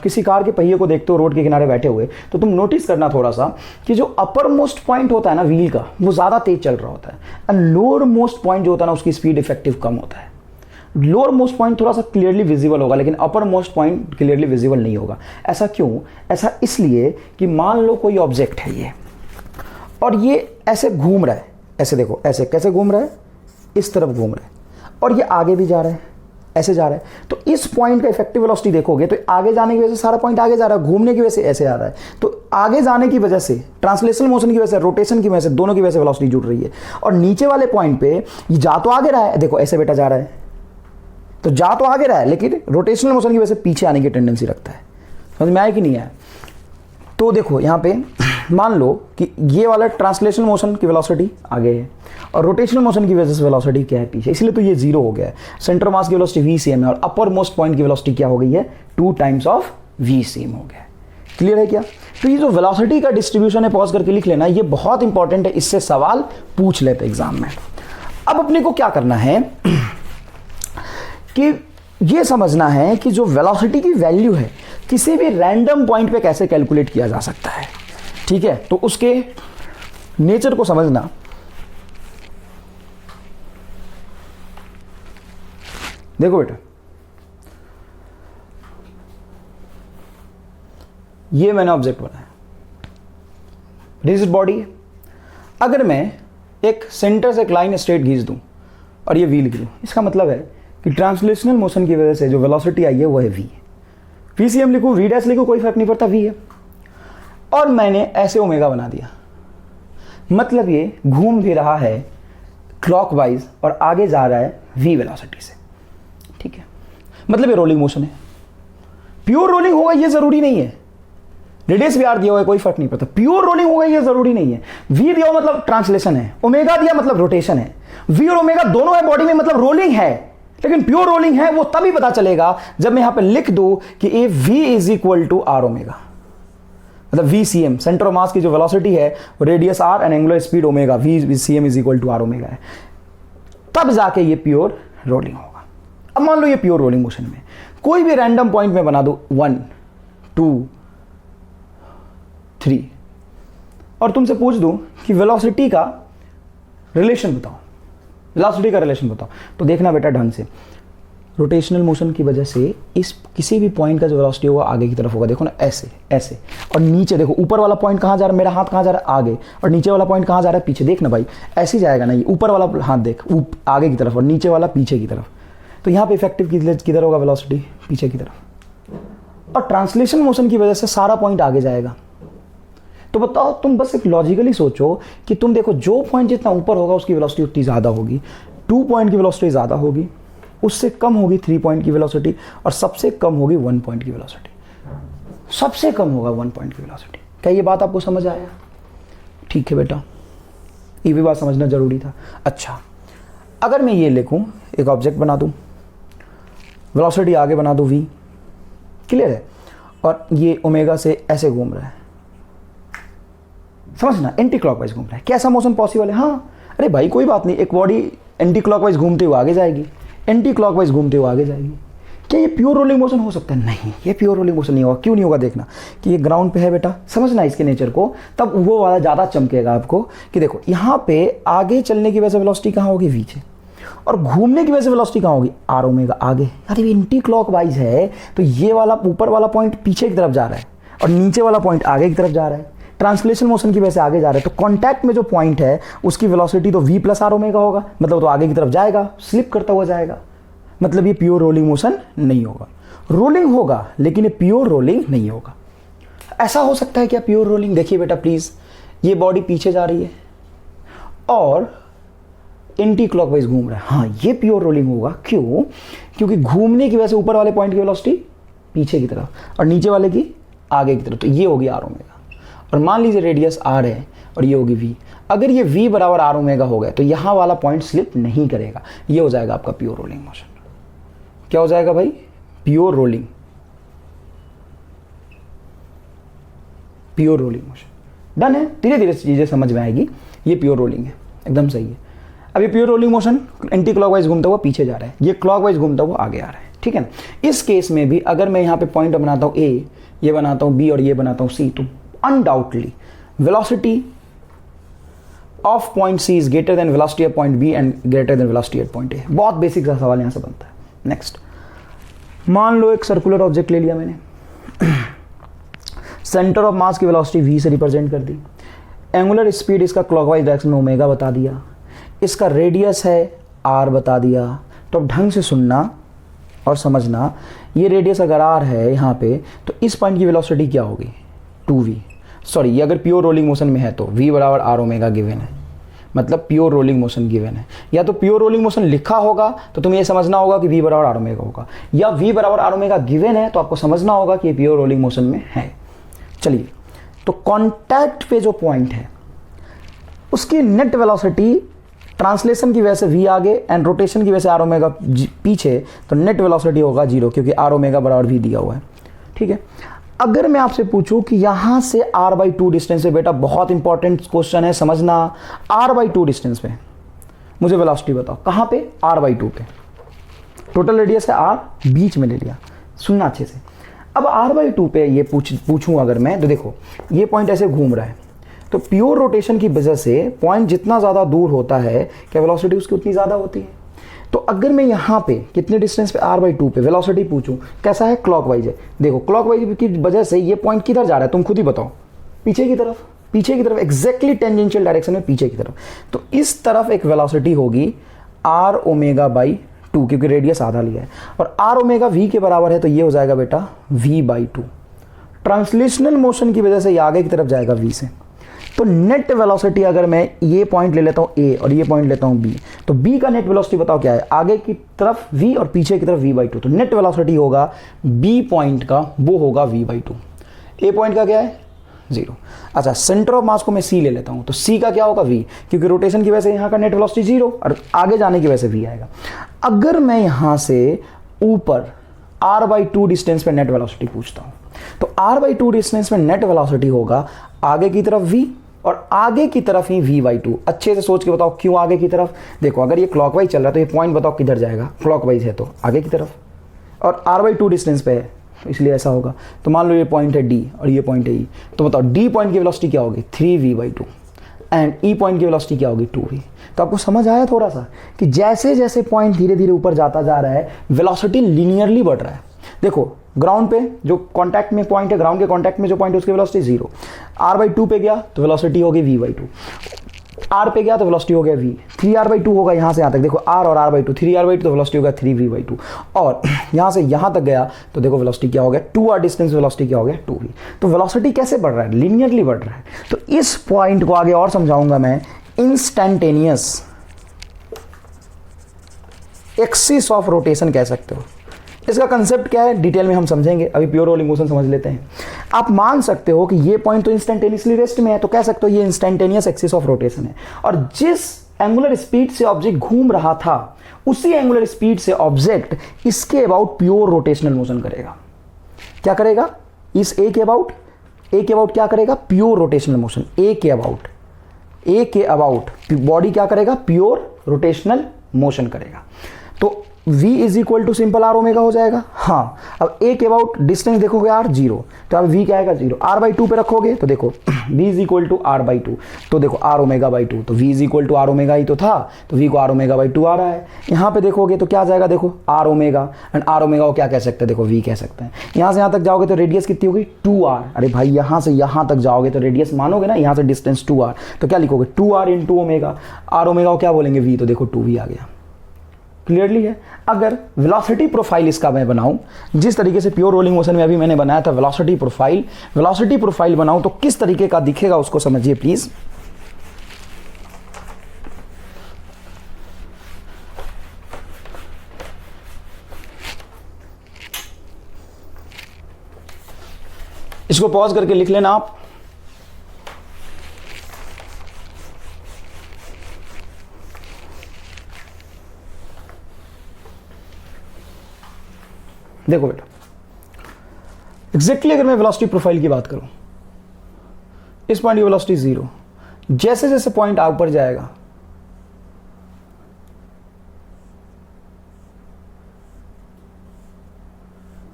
किसी कार के पहिए को देखते हो रोड के किनारे बैठे हुए, तो तुम नोटिस करना थोड़ा सा कि जो अपर मोस्ट पॉइंट होता है ना व्हील का, वो ज़्यादा तेज चल रहा होता है, एंड लोअर मोस्ट पॉइंट जो होता है ना उसकी स्पीड इफेक्टिव कम होता है। लोअर मोस्ट पॉइंट थोड़ा सा क्लियरली विजिबल होगा, लेकिन upper most point clearly visible नहीं होगा। ऐसा क्यों? ऐसा इसलिए कि मान लो कोई ऑब्जेक्ट है ये, और ये ऐसे घूम रहा है, ऐसे देखो, ऐसे कैसे घूम रहा है? इस तरफ घूम रहा है, और ये आगे भी जा रहा है, ऐसे जा रहा है। तो इस पॉइंट का इफेक्टिव वेलोसिटी देखोगे तो आगे जाने की वजह से सारा पॉइंट आगे जा रहा है, घूमने की वजह से ऐसे आ रहा है। तो आगे जाने की वजह से, ट्रांसलेशनल मोशन की वजह से, रोटेशन की वजह से, दोनों की वजह से वेलोसिटी जुड़ रही है। और नीचे वाले पॉइंट पे ये जा तो आगे रहा है, देखो ऐसे बेटा जा रहा है, तो जा तो आगे रहा है, लेकिन रोटेशनल मोशन की वजह से पीछे आने की टेंडेंसी रखता है। समझ में आया कि नहीं आया? तो देखो यहाँ पे मान लो कि ये वाला ट्रांसलेशनल मोशन की वेलोसिटी आगे है और रोटेशनल मोशन की वजह से वेलोसिटी क्या है? पीछे, इसलिए तो ये 0 हो गया है। सेंटर मास की वेलोसिटी VCM है और अपर मोस्ट पॉइंट की वेलोसिटी क्या हो गई है? 2 टाइम्स ऑफ VCM हो गया। क्लियर है क्या? तो ये जो वेलोसिटी का डिस्ट्रीब्यूशन है, पॉज करके लिख लेना, ये बहुत इंपॉर्टेंट है, इससे सवाल पूछ लेते एग्जाम में। अब अपने को क्या करना है कि ये समझना है कि जो वेलोसिटी की वैल्यू है किसी भी रैंडम पॉइंट पे कैसे कैलकुलेट किया जा सकता है। ठीक है, तो उसके नेचर को समझना। देखो बेटा, ये मैंने ऑब्जेक्ट बनाया, रिजिड बॉडी है। अगर मैं एक सेंटर से एक लाइन स्ट्रेट खींच दूं और ये व्हील गिरूं, इसका मतलब है कि ट्रांसलेशनल मोशन की वजह से जो वेलोसिटी आई है वो है V। VCM लिखूं, V डैश लिखूं, कोई फर्क नहीं पड़ता, V है। और मैंने ऐसे ओमेगा बना दिया, मतलब ये घूम भी रहा है क्लॉकवाइज और आगे जा रहा है V वेलोसिटी से। ठीक है, मतलब ये रोलिंग मोशन है। प्योर रोलिंग होगा ये जरूरी नहीं है, रेडियस भी आर दिया हुआ है, कोई फर्क नहीं पड़ता। प्योर रोलिंग होगा ये जरूरी नहीं है। V दिया हुआ मतलब ट्रांसलेशन है, ओमेगा दिया मतलब रोटेशन है। V और ओमेगा दोनों है बॉडी में, मतलब रोलिंग है। लेकिन प्योर रोलिंग है वो तभी पता चलेगा जब मैं यहां पे लिख दूं कि a V is equal to R omega. मतलब V C M, centre of mass की जो वेलोसिटी है वो radius R and angular speed omega, V C M is equal to R omega है, तब जाके ये प्योर रोलिंग होगा। अब मान लो ये प्योर रोलिंग मोशन में कोई भी रैंडम पॉइंट में बना दो 1 2 3 और तुमसे पूछ दूं कि वेलोसिटी का रिलेशन बताओ, वेलोसिटी का रिलेशन बताओ, तो देखना बेटा ढंग से, रोटेशनल मोशन की वजह से इस किसी भी पॉइंट का जो वेलोसिटी होगा आगे की तरफ होगा। देखो ना ऐसे ऐसे, और नीचे देखो ऊपर वाला पॉइंट कहाँ जा रहा है, मेरा हाथ कहाँ जा रहा है आगे, और नीचे वाला पॉइंट कहाँ जा रहा है पीछे। देखना भाई ऐसे ही जाएगा ना, ये ऊपर वाला हाथ देख आगे की तरफ और नीचे वाला पीछे की तरफ, तो यहाँ पे इफेक्टिव किधर होगा वेलोसिटी, पीछे की तरफ। और ट्रांसलेशन मोशन की वजह से सारा पॉइंट आगे जाएगा। तो बताओ तुम बस एक लॉजिकली सोचो कि तुम देखो जो पॉइंट जितना ऊपर होगा उसकी वेलोसिटी उतनी ज़्यादा होगी, 2 पॉइंट की वेलोसिटी ज़्यादा होगी, उससे कम होगी 3 पॉइंट की वेलोसिटी, और सबसे कम होगी 1 पॉइंट की वेलोसिटी, सबसे कम होगा 1 पॉइंट की वेलोसिटी। क्या ये बात आपको समझ आया? ठीक है बेटा, ये भी बात समझना जरूरी था। अच्छा, अगर मैं ये लिखूं, एक ऑब्जेक्ट बना दूं, वेलोसिटी आगे बना दूं v, क्लियर है, और ये ओमेगा से ऐसे घूम रहा है, समझना, एंटी क्लॉकवाइज घूम रहा है, कैसा मोशन पॉसिबल है? हाँ अरे भाई कोई बात नहीं, एक बॉडी एंटी क्लॉकवाइज घूमते हुए आगे जाएगी, एंटी क्लॉकवाइज घूमते हुए आगे जाएगी। क्या ये प्योर रोलिंग मोशन हो सकता है? नहीं, ये प्योर रोलिंग मोशन नहीं होगा। क्यों नहीं होगा? देखना कि ये ग्राउंड पे है बेटा, समझना इसके नेचर को, तब वो वाला ज़्यादा चमकेगा आपको कि देखो यहाँ पे आगे चलने की वजह से वेलोसिटी कहाँ होगी, पीछे, और घूमने की वजह से वेलोसिटी कहाँ होगी, आर ओमेगा आगे। यार ये एंटी क्लॉकवाइज है तो ये वाला ऊपर वाला पॉइंट पीछे की तरफ जा रहा है और नीचे वाला पॉइंट आगे की तरफ जा रहा है, ट्रांसलेशन मोशन की वजह से आगे जा रहा है। तो कांटेक्ट में जो पॉइंट है उसकी वेलोसिटी तो v प्लस आर ओमेगा होगा, मतलब तो आगे की तरफ जाएगा, स्लिप करता हुआ जाएगा, मतलब ये प्योर रोलिंग मोशन नहीं होगा। रोलिंग होगा लेकिन ये प्योर रोलिंग नहीं होगा। ऐसा हो सकता है क्या प्योर रोलिंग? देखिए बेटा प्लीज, ये बॉडी पीछे जा रही है और एंटी क्लॉकवाइज घूम रहा है, हाँ ये प्योर रोलिंग होगा। क्यों? क्योंकि घूमने की वजह से ऊपर वाले पॉइंट की वेलोसिटी पीछे की तरफ और नीचे वाले की आगे की तरफ, तो ये होगी आर ओमेगा। और मान लीजिए रेडियस आर है और ये होगी v, अगर ये v बराबर आर ओमेगा हो गया तो यहाँ वाला पॉइंट स्लिप नहीं करेगा, ये हो जाएगा आपका प्योर रोलिंग मोशन। क्या हो जाएगा भाई? Pure rolling, pure rolling motion. Done है, धीरे धीरे चीजें समझ में आएगी। ये प्योर रोलिंग है, एकदम सही है। अब ये pure rolling motion anti clockwise घूमता हुआ पीछे जा रहा है, ये क्लॉकवाइज घूमता हुआ आगे आ रहा है, ठीक है ना। इस केस में भी अगर मैं यहाँ पे पॉइंट बनाता हूँ a, ये बनाता हूँ b और ये बनाता हूँ c, तो undoubtedly velocity of point C is greater than velocity of point B and greater than velocity at point A। बहुत बेसिक सा सवाल यहाँ से बनता है। नेक्स्ट, मान लो एक सर्कुलर ऑब्जेक्ट ले लिया मैंने, सेंटर ऑफ मास की वेलोसिटी V से रिप्रेजेंट कर दी, एंगुलर स्पीड इसका क्लॉकवाइज डायरेक्शन में ओमेगा बता दिया, इसका रेडियस है R बता दिया। तो अब ढंग से सुनना और समझना, ये रेडियस अगर R है यहाँ पे तो इस पॉइंट की वेलोसिटी क्या होगी, 2v। सॉरी, ये अगर प्योर रोलिंग मोशन में है तो v बराबर आर ओमेगा गिवन है, मतलब प्योर रोलिंग मोशन गिवन है। या तो प्योर रोलिंग मोशन लिखा होगा तो तुम्हें ये समझना होगा कि v बराबर आर ओमेगा होगा, या v बराबर आर ओमेगा गिवन है तो आपको समझना होगा कि ये प्योर रोलिंग मोशन में है। चलिए, तो कांटेक्ट पे जो पॉइंट है उसकी नेट वेलोसिटी ट्रांसलेशन की वजह से v आगे एंड रोटेशन की वजह से आर ओमेगा पीछे, तो नेट वेलोसिटी होगा 0 क्योंकि आर ओमेगा बराबर v दिया हुआ है, ठीक है। अगर मैं आपसे पूछूं कि यहां से r/2 डिस्टेंस पे, बेटा बहुत इंपॉर्टेंट क्वेश्चन है, समझना, r/2 डिस्टेंस पे मुझे वेलोसिटी बताओ, कहां पे? r/2 पे। टोटल रेडियस है r, बीच में ले लिया, सुनना अच्छे से। अब r/2 पे ये पूछूं अगर मैं, तो देखो ये पॉइंट ऐसे घूम रहा है, तो प्योर रोटेशन की वजह से पॉइंट जितना ज़्यादा दूर होता है क्या वेलोसिटी उसकी उतनी ज़्यादा होती है। तो अगर मैं यहाँ पे कितने डिस्टेंस पे r/2 पे वेलोसिटी पूछूं, कैसा है? क्लॉकवाइज है। देखो क्लॉकवाइज की वजह से ये पॉइंट किधर जा रहा है, तुम खुद ही बताओ, पीछे की तरफ, पीछे की तरफ, एग्जैक्टली टेंजेंशियल डायरेक्शन में पीछे की तरफ। तो इस तरफ एक वेलोसिटी होगी r ओमेगा बाई 2 क्योंकि रेडियस आधा लिया है, और r ओमेगा v के बराबर है तो ये हो जाएगा बेटा v/2। ट्रांसलेशनल मोशन की वजह से ये आगे की तरफ जाएगा v से, तो नेट वेलोसिटी अगर मैं ये पॉइंट ले लेता हूँ a और ये पॉइंट लेता हूँ b, तो b का नेट वेलोसिटी बताओ क्या है? आगे की तरफ v और पीछे की तरफ v/2, तो नेट वेलोसिटी होगा b पॉइंट का, वो होगा v/2। a पॉइंट का क्या है? 0। अच्छा, सेंटर ऑफ मास को मैं c ले लेता हूँ, तो c का क्या होगा? v, क्योंकि रोटेशन की वजह से यहाँ का नेट वेलोसिटी 0 और आगे जाने की वजह से v आएगा। अगर मैं यहाँ से ऊपर r/2 डिस्टेंस पे नेट वेलोसिटी पूछता हूँ, तो r/2 डिस्टेंस में नेट वेलोसिटी होगा आगे की तरफ v और आगे की तरफ ही v/2। अच्छे से सोच के बताओ क्यों आगे की तरफ। देखो अगर ये क्लॉकवाइज चल रहा है तो ये पॉइंट बताओ किधर जाएगा, क्लॉकवाइज है तो आगे की तरफ, और r/2 डिस्टेंस पे है तो इसलिए ऐसा होगा। तो मान लो ये पॉइंट है d और ये पॉइंट है e, तो बताओ d पॉइंट की वेलोसिटी क्या होगी 3v/2 एंड e पॉइंट की वेलोसिटी क्या होगी 2v। तो आपको समझ आया थोड़ा सा कि जैसे जैसे पॉइंट धीरे धीरे ऊपर जाता जा रहा है वेलोसिटी लीनियरली बढ़ रहा है। देखो ग्राउंड पे जो कांटेक्ट में पॉइंट है, ग्राउंड के कांटेक्ट में जो पॉइंट है उसकी वेलोसिटी 0, r/2 पे गया तो वेलोसिटी होगी v/2, r पे गया तो वेलोसिटी हो गया v, 3r/2 होगा यहाँ से यहाँ तक। देखो r और r/2, 3r/2 तो वेलोसिटी होगा 3v/2, और यहाँ से यहाँ तक गया तो देखो वेलोसिटी क्या हो गया 2r डिस्टेंस, वेलोसिटी क्या हो गया 2v। तो वेलोसिटी कैसे बढ़ रहा है, लीनियरली बढ़ रहा है। तो इस पॉइंट को आगे और समझाऊंगा मैं, इंस्टेंटेनियस एक्सिस ऑफ रोटेशन कह सकते हो। इसका कंसेप्ट क्या है डिटेल में हम समझेंगे, अभी प्योर रोलिंग मोशन समझ लेते हैं। आप मान सकते हो कि ये पॉइंट तो इंस्टेंटेनियसली रेस्ट में है, तो कह सकते हो ये इंस्टेंटेनियस एक्सिस ऑफ रोटेशन है, और जिस एंगुलर स्पीड से ऑब्जेक्ट घूम रहा था उसी एंगुलर स्पीड से ऑब्जेक्ट इसके अबाउट प्योर रोटेशनल मोशन करेगा। क्या करेगा, इस ए के अबाउट क्या करेगा, प्योर रोटेशनल मोशन। ए के अबाउट बॉडी क्या करेगा, प्योर रोटेशनल मोशन करेगा। तो v is equal to simple r omega हो जाएगा। हाँ, अब a के अबाउट डिस्टेंस देखोगे r 0, तो अब v क्या आएगा 0, r/2 पे रखोगे तो देखो v is equal to r/2, तो देखो r ओमेगा/2, तो v is equal to r omega ही तो था, तो v को r ओमेगा/2 आ रहा है। यहाँ पे देखोगे तो क्या जाएगा, देखो r omega, and r omega को क्या कह सकते हैं, देखो v कह सकते हैं। यहाँ से यहाँ तक जाओगे तो रेडियस कितनी होगी 2r। अरे भाई यहाँ से यहाँ तक जाओगे तो रेडियस मानोगे ना, यहाँ से डिस्टेंस 2r, तो क्या लिखोगे 2r into omega, r omega को क्या बोलेंगे v, तो देखो 2v आ गया। क्लियरली है। अगर वेलोसिटी प्रोफाइल इसका मैं बनाऊं जिस तरीके से प्योर रोलिंग मोशन में अभी मैंने बनाया था, वेलोसिटी प्रोफाइल बनाऊं तो किस तरीके का दिखेगा उसको समझिए प्लीज। इसको पॉज करके लिख लेना आप। देखो बेटा, एग्जैक्टली अगर मैं वेलोसिटी प्रोफाइल की बात करूं, इस पॉइंट की वेलोसिटी 0, जैसे जैसे पॉइंट ऊपर जाएगा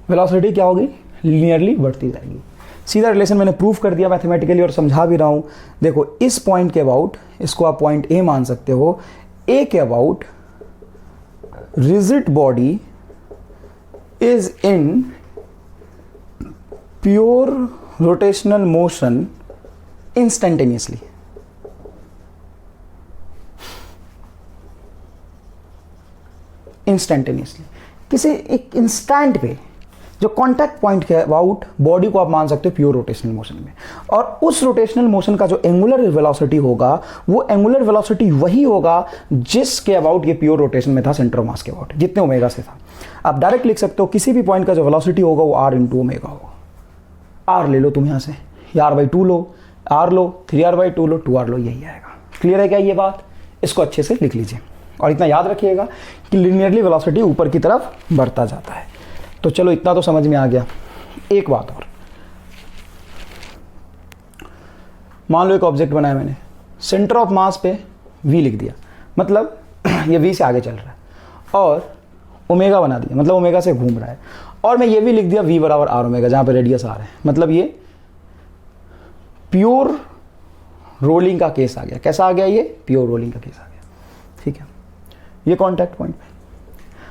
वेलोसिटी क्या होगी, लीनियरली बढ़ती जाएगी। सीधा रिलेशन मैंने प्रूफ कर दिया मैथमेटिकली और समझा भी रहा हूं। देखो इस पॉइंट के अबाउट, इसको आप पॉइंट ए मान सकते हो, ए के about rigid body is in pure rotational motion instantaneously। किसी एक इंस्टेंट पे जो कांटेक्ट पॉइंट के अबाउट बॉडी को आप मान सकते हो प्योर रोटेशनल मोशन में, और उस रोटेशनल मोशन का जो एंगुलर वेलोसिटी होगा वो एंगुलर वेलोसिटी वही होगा जिसके अबाउट ये प्योर रोटेशन में था, सेंटर ऑफ मास के अबाउट, जितने ओमेगा से था। आप डायरेक्ट लिख सकते हो किसी भी पॉइंट का जो वेलोसिटी होगा वो r इंटू ओमेगा होगा। r ले लो तुम यहाँ से, r/2 लो, r लो, 3r/2 लो, 2r लो, यही आएगा। क्लियर है क्या ये बात? इसको अच्छे से लिख लीजिए और इतना याद रखिएगा कि लीनियरली वेलोसिटी ऊपर की तरफ बढ़ता जाता है। तो चलो इतना तो समझ में आ गया। एक बात और, मान लो एक ऑब्जेक्ट बनाया मैंने, सेंटर ऑफ मास पे v लिख दिया, मतलब ये v से आगे चल रहा है, और ओमेगा बना दिया, मतलब ओमेगा से घूम रहा है, और मैं ये भी लिख दिया v बराबर r ओमेगा, जहाँ पे रेडियस r है, मतलब ये प्योर रोलिंग का केस आ गया। कैसा आ गया? ये प्योर रोलिंग का केस आ गया। ठीक है, ये कॉन्टैक्ट पॉइंट पे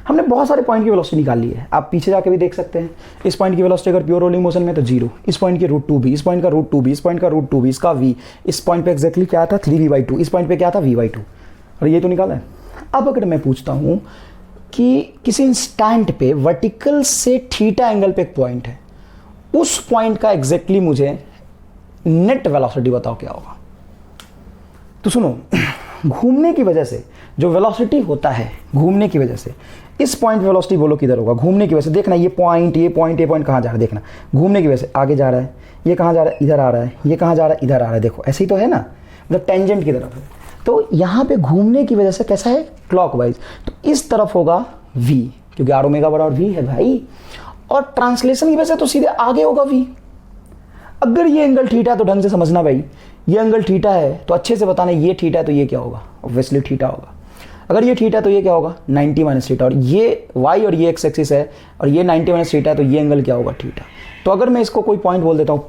हमने बहुत सारे पॉइंट की वेलोसिटी निकाल ली है। आप पीछे जाके भी देख सकते हैं। इस पॉइंट की वेलोसिटी अगर प्योर रोलिंग मोशन में तो 0, इस पॉइंट की √2v, इस पॉइंट का √2v, इस पॉइंट का √2v, इसका v, इस पॉइंट पे एक्जैक्टली क्या था 3v/2, इस पॉइंट पे क्या था v/2, और ये तो निकाला है। अब अगर मैं पूछता हूँ कि किसी इंस्टेंट पे वर्टिकल से थीटा एंगल पे एक पॉइंट है, उस पॉइंट का एग्जैक्टली मुझे नेट वेलोसिटी बताओ क्या होगा। तो सुनो, घूमने की वजह से जो वेलोसिटी होता है, घूमने की वजह से इस पॉइंट पे वेलोसिटी बोलो किधर होगा? घूमने की वजह से देखना, ये पॉइंट कहाँ जा रहा है, देखना घूमने की वजह से आगे जा रहा है, ये कहाँ जा रहा है, इधर आ रहा है, ये कहाँ जा रहा है, इधर आ रहा है। देखो ऐसे ही तो है ना, मतलब टेंजेंट की तरफ है। तो यहाँ पे घूमने की वजह से कैसा है? क्लॉकवाइज। तो इस तरफ होगा v, क्योंकि r ओमेगा बराबर v है भाई, और ट्रांसलेशन की वजह से तो सीधे आगे होगा v। अगर ये एंगल थीटा है तो ढंग से समझना भाई, ये एंगल थीटा है तो अच्छे से बताना ये थीटा है तो ये क्या होगा, ऑब्वियसली थीटा होगा। अगर ये थीटा है तो ये क्या होगा 90 माइनस थीटा, और ये y और ये x एक्सिस है और ये 90 माइनस थीटा है तो ये एंगल क्या होगा थीटा। तो अगर मैं इसको कोई पॉइंट बोल देता हूँ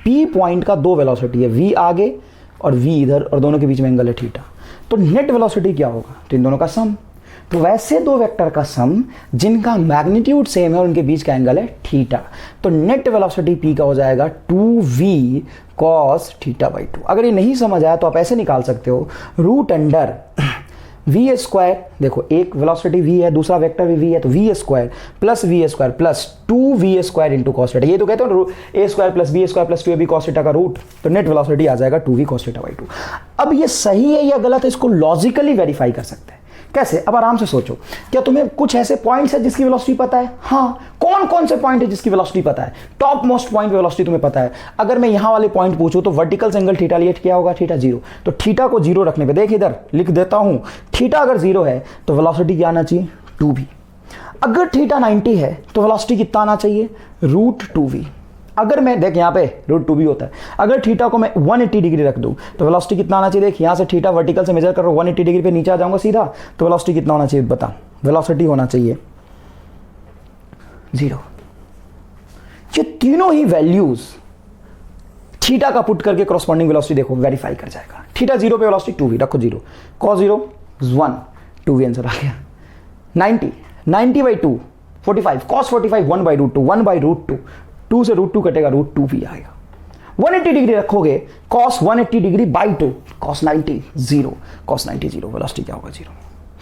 p पॉइंट का दो वेलोसिटी है, v आगे और v इधर, और दोनों के बीच में एंगल है थीटा, तो नेट वेलोसिटी क्या होगा, तो इन दोनों का सम। तो वैसे दो वेक्टर का सम जिनका मैग्नीट्यूड सेम है और उनके बीच का एंगल है थीटा, तो नेट वेलोसिटी p का हो जाएगा 2v cos थीटा बाई 2। अगर ये नहीं समझ आया तो आप ऐसे निकाल सकते हो, रूट अंडर v स्क्वायर, देखो एक वेलोसिटी v है, दूसरा वेक्टर भी v है, तो v square plus 2v square into cos theta. ये तो कहते हो a square plus b square plus 2ab cos theta का रूट, तो नेट वेलोसिटी आ जाएगा 2v cos थीटा बाई 2। अब ये सही है या गलत है इसको लॉजिकली वेरीफाई कर सकते हैं। कैसे, अब आराम से सोचो, क्या तुम्हें कुछ ऐसे पॉइंट्स है जिसकी वेलोसिटी पता है? हाँ, कौन कौन से पॉइंट है जिसकी वेलोसिटी पता है? टॉप मोस्ट पॉइंट पे वेलोसिटी तुम्हें पता है। अगर मैं यहां वाले पॉइंट पूछूं तो वर्टिकल एंगल थीटा लिए क्या होगा, थीटा 0। तो थीटा को 0 रखने पे, देख इधर लिख देता हूं, थीटा अगर 0 है तो वेलोसिटी क्या आना चाहिए 2v। अगर थीटा 90 है तो वेलोसिटी कितना आना चाहिए, रूट 2v। अगर मैं देख यहाँ पे रूट 2v होता है, अगर थीटा को मैं 180 डिग्री रख दूं तो वेलोसिटी कितना आना चाहिए, देख यहाँ से थीटा वर्टिकल से मेजर कर रहा हूं 180 डिग्री पे नीचे आ जाऊंगा सीधा, तो वेलोसिटी कितना होना चाहिए बता, वेलोसिटी होना चाहिए 0। ये तीनों ही वैल्यूज थीटा का पुट करके करस्पॉन्डिंग वेलोसिटी देखो वेरीफाई कर जाएगा। थीटा 0 पे वेलोसिटी 2v रखो 0, cos 0 1, 2v आंसर आ गया। 90 by 2 45, cos 45 1 by root 2, 1 by root 2, 2 से रूट 2 कटेगा, रूट 2v आएगा। 180 डिग्री रखोगे, cos 180 degree by 2, cos 90 0, cos 90 0, velocity क्या होगा 0।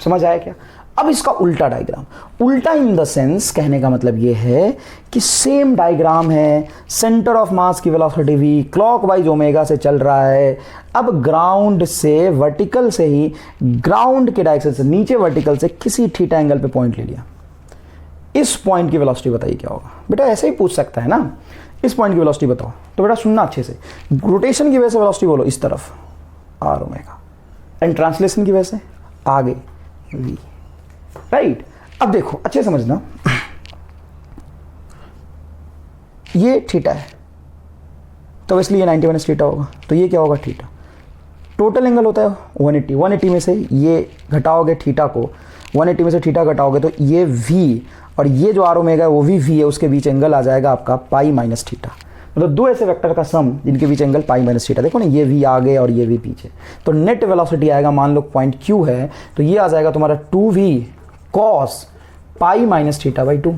समझ आया क्या? अब इसका उल्टा डायग्राम, उल्टा इन द सेंस कहने का मतलब यह है कि सेम डायग्राम है, सेंटर ऑफ मास की वेलोसिटी v क्लॉकवाइज ओमेगा से चल रहा है। अब ग्राउंड से वर्टिकल से ही, ग्राउंड के डायरेक्शन से नीचे वर्टिकल से किसी थीटा एंगल पे पॉइंट ले लिया, इस पॉइंट की वेलोसिटी बताइए क्या होगा। बेटा ऐसे ही पूछ सकता है ना, इस पॉइंट की वेलोसिटी बताओ, तो बेटा सुनना अच्छे से, रोटेशन की वजह से वेलोसिटी बोलो इस तरफ r ओमेगा, एंड ट्रांसलेशन की वजह से आगे v, राइट। अब देखो अच्छे समझना, ये थीटा है तो इसलिए 90 माइनस थीटा होगा, तो ये क्या होगा थीटा। टोटल एंगल होता है 180, 180 में से ये घटाओगे थीटा को, 180 में से थीटा घटाओगे तो ये v, और ये जो r ओमेगा है वो भी v है, उसके बीच एंगल आ जाएगा आपका पाई माइनस थीटा। मतलब दो ऐसे वेक्टर का सम जिनके बीच एंगल पाई माइनस थीटा, देखो ना ये v आगे और ये v पीछे, तो नेट वेलोसिटी आएगा, मान लो पॉइंट q है तो ये आ जाएगा तुम्हारा 2v cos pi minus theta by 2।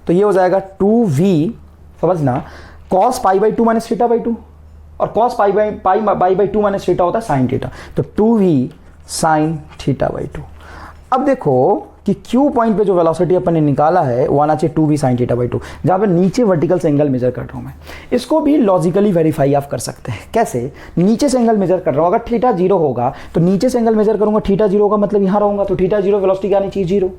तो ये हो जाएगा 2v, समझना, cos pi by 2 minus theta by 2, और cos pi by 2 minus theta होता है साइन थीटा, तो 2v साइन थीटा बाई 2। अब देखो कि Q पॉइंट पे जो वेलोसिटी अपन ने निकाला है वो आना चाहिए 2v sin थीटा बाई 2, जहाँ पे नीचे वर्टिकल से एंगल मेजर कर रहा हूँ मैं। इसको भी लॉजिकली वेरीफाई आप कर सकते हैं। कैसे, नीचे से एंगल मेजर कर रहा हूँ, अगर थीटा 0 होगा तो नीचे से एंगल मेजर करूंगा, थीटा 0 होगा मतलब यहाँ रहूंगा, तो थीटा 0 वेलोसिटी क्या आनी चाहिए 0,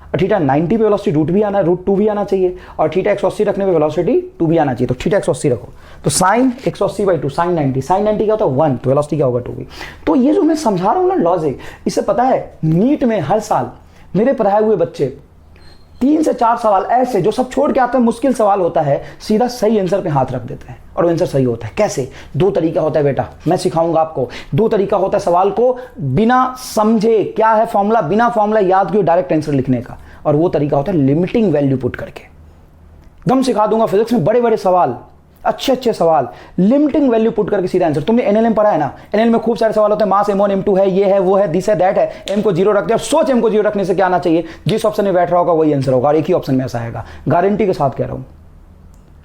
और थीटा 90 पे वेलोसिटी रूट भी आना, रूट 2 भी आना चाहिए, और थीटा 180 रखने पे वेलोसिटी 2 भी आना चाहिए, तो थीटा 180 रखो, तो साइन 180 बाई 2 साइन 90, साइन 90 क्या होता है 1, तो वेलोसिटी क्या होगा 2v। तो ये जो मैं समझा रहा हूँ ना लॉजिक, इससे पता है नीट में हर साल मेरे पढ़ाए हुए बच्चे 3 से 4 सवाल ऐसे जो सब छोड़ के आते हैं, मुश्किल सवाल होता है, सीधा सही आंसर पे हाथ रख देते हैं और वो आंसर सही होता है। कैसे, दो तरीका होता है बेटा, मैं सिखाऊंगा आपको। दो तरीका होता है सवाल को बिना समझे क्या है फॉर्मूला, बिना फॉर्मूला याद किए डायरेक्ट आंसर लिखने का, और वो तरीका होता है लिमिटिंग वैल्यू पुट करके। दम सिखा दूंगा फिजिक्स में बड़े बड़े सवाल, अच्छे अच्छे सवाल, लिमिटिंग वैल्यू पुट करके सीधा आंसर। तुमने एनएलएम पढ़ा है ना, एनएलएम में खूब सारे सवाल होते हैं, मास m1 m2 है, ये है वो है, दिस है दैट है, m को 0 रख दिया, सोच m को 0 रखने से क्या आना चाहिए, जिस ऑप्शन में बैठ रहा होगा वही आंसर होगा, और एक ही ऑप्शन में ऐसा आएगा, गारंटी के साथ कह रहा हूं।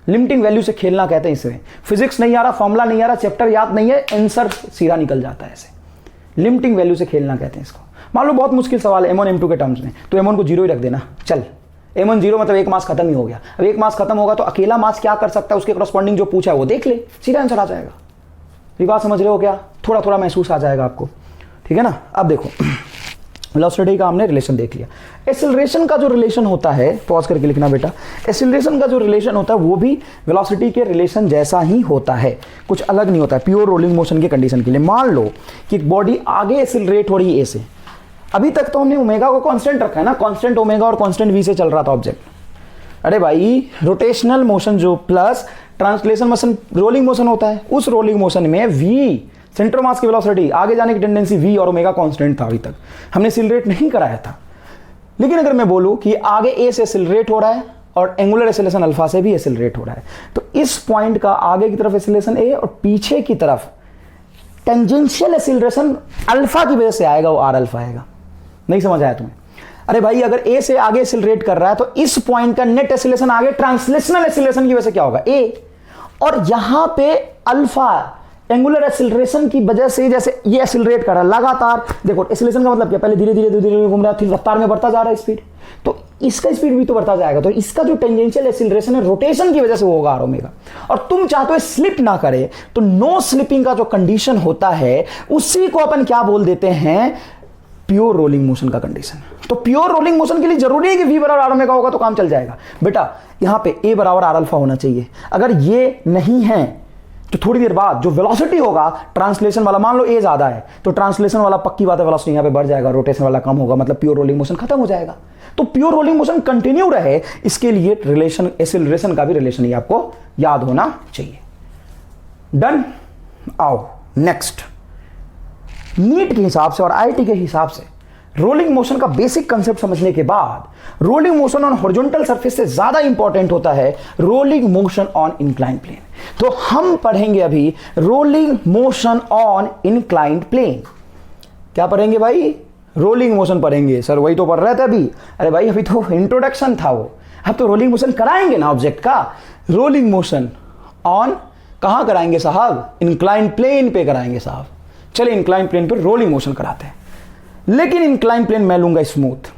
लिमिटिंग वैल्यू से खेलना कहते हैं इसे। फिजिक्स नहीं आ रहा, फॉर्मूला नहीं आ रहा, चैप्टर याद नहीं है, आंसर सीधा निकल जाता है ऐसे। लिमिटिंग वैल्यू से खेलना कहते हैं इसको। मान लो बहुत मुश्किल सवाल है m1 m2 के टर्म्स में, तो m1 को 0 ही रख देना, चल m1 0 मतलब एक मास खत्म ही हो गया। अब एक मास खत्म होगा तो अकेला मास क्या कर सकता है, उसके करस्पॉन्डिंग जो पूछा है वो देख ले, सीधा आंसर आ जाएगा। ये बात समझ रहे हो क्या, थोड़ा थोड़ा महसूस आ जाएगा आपको, ठीक है ना। अब देखो वेलोसिटी का हमने रिलेशन देख लिया। एक्सेलरेशन का जो रिलेशन होता है, पॉज करके लिखना बेटा, एक्सेलरेशन का जो रिलेशन होता है वो भी वेलोसिटी के रिलेशन जैसा ही होता है, कुछ अलग नहीं होता है। प्योर रोलिंग मोशन के कंडीशन के लिए मान लो कि एक बॉडी आगे एक्सेलरेट हो रही है ए से, अभी तक तो हमने ओमेगा को कांस्टेंट रखा है ना, कांस्टेंट ओमेगा और कांस्टेंट वी से चल रहा था ऑब्जेक्ट। अरे भाई रोटेशनल मोशन जो plus translation motion rolling motion होता है, उस रोलिंग मोशन में v सेंटर ऑफ मास की वेलोसिटी आगे जाने की टेंडेंसी v और ओमेगा कांस्टेंट था, अभी तक हमने एक्सीलरेट नहीं कराया था। लेकिन अगर मैं बोलूं कि आगे a से एक्सीलरेट हो रहा है और एंगुलर एक्सीलरेशन अल्फा से भी एक्सीलरेट हो रहा है, तो इस पॉइंट का आगे की तरफ एक्सीलरेशन a और पीछे की तरफ टेंजेंशियल एक्सीलरेशन अल्फा की वजह से आएगा, वो आर अल्फा आएगा। नहीं समझ आया तुम्हें? अरे भाई अगर ए से आगे एक्सीलरेट कर रहा है तो इस पॉइंट का नेट एक्सीलरेशन आगे ट्रांसलेशनल एक्सीलरेशन की वजह से क्या होगा, ए, और यहां पे अल्फा एंगुलर एक्सीलरेशन की वजह से जैसे ये एक्सीलरेट कर रहा है लगातार, देखो एक्सीलरेशन का मतलब क्या, पहले धीरे धीरे धीरे धीरे घूम रहा है, फिर रफ्तार में बढ़ता जा रहा है स्पीड, तो इसका स्पीड भी तो बढ़ता जाएगा, तो इसका जो टेंजेंशियल एक्सीलरेशन है रोटेशन की वजह से वो होगा आर ओमेगा। और तुम चाहते हो स्लिप ना करे, तो नो स्लिपिंग का जो कंडीशन होता है उसी को अपन क्या बोल देते हैं, प्योर रोलिंग मोशन का कंडीशन। तो प्योर रोलिंग मोशन के लिए जरूरी है कि v बराबर आर ओमेगा होगा तो काम चल जाएगा। बेटा यहां पे a बराबर आर अल्फा होना चाहिए, अगर ये नहीं है तो थोड़ी देर बाद जो वेलोसिटी होगा ट्रांसलेशन वाला, मान लो a ज्यादा है तो ट्रांसलेशन वाला पक्की बात है वेलोसिटी यहां पे बढ़ जाएगा, रोटेशन वाला कम होगा, मतलब प्योर रोलिंग मोशन खत्म हो जाएगा। तो प्योर रोलिंग मोशन कंटिन्यू रहे इसके लिए रिलेशन एक्सीलरेशन का भी रिलेशन ही आपको याद होना चाहिए। डन। आओ नेक्स्ट, नीट के हिसाब से और आईआईटी के हिसाब से रोलिंग मोशन का बेसिक कंसेप्ट समझने के बाद rolling motion on horizontal surface से ज्यादा इंपॉर्टेंट होता है rolling motion on inclined plane. तो हम पढ़ेंगे अभी rolling motion on inclined plane. क्या पढ़ेंगे भाई? रोलिंग मोशन पढ़ेंगे। सर वही तो पढ़ रहे थे अभी। अरे भाई अभी तो इंट्रोडक्शन था वो, अब तो रोलिंग मोशन कराएंगे ना ऑब्जेक्ट का। रोलिंग मोशन ऑन कहां कराएंगे साहब? इंक्लाइंड प्लेन पे कराएंगे साहब। चलिए इंक्लाइन प्लेन पर रोलिंग मोशन कराते हैं, लेकिन इंक्लाइन प्लेन मैं लूंगा स्मूथ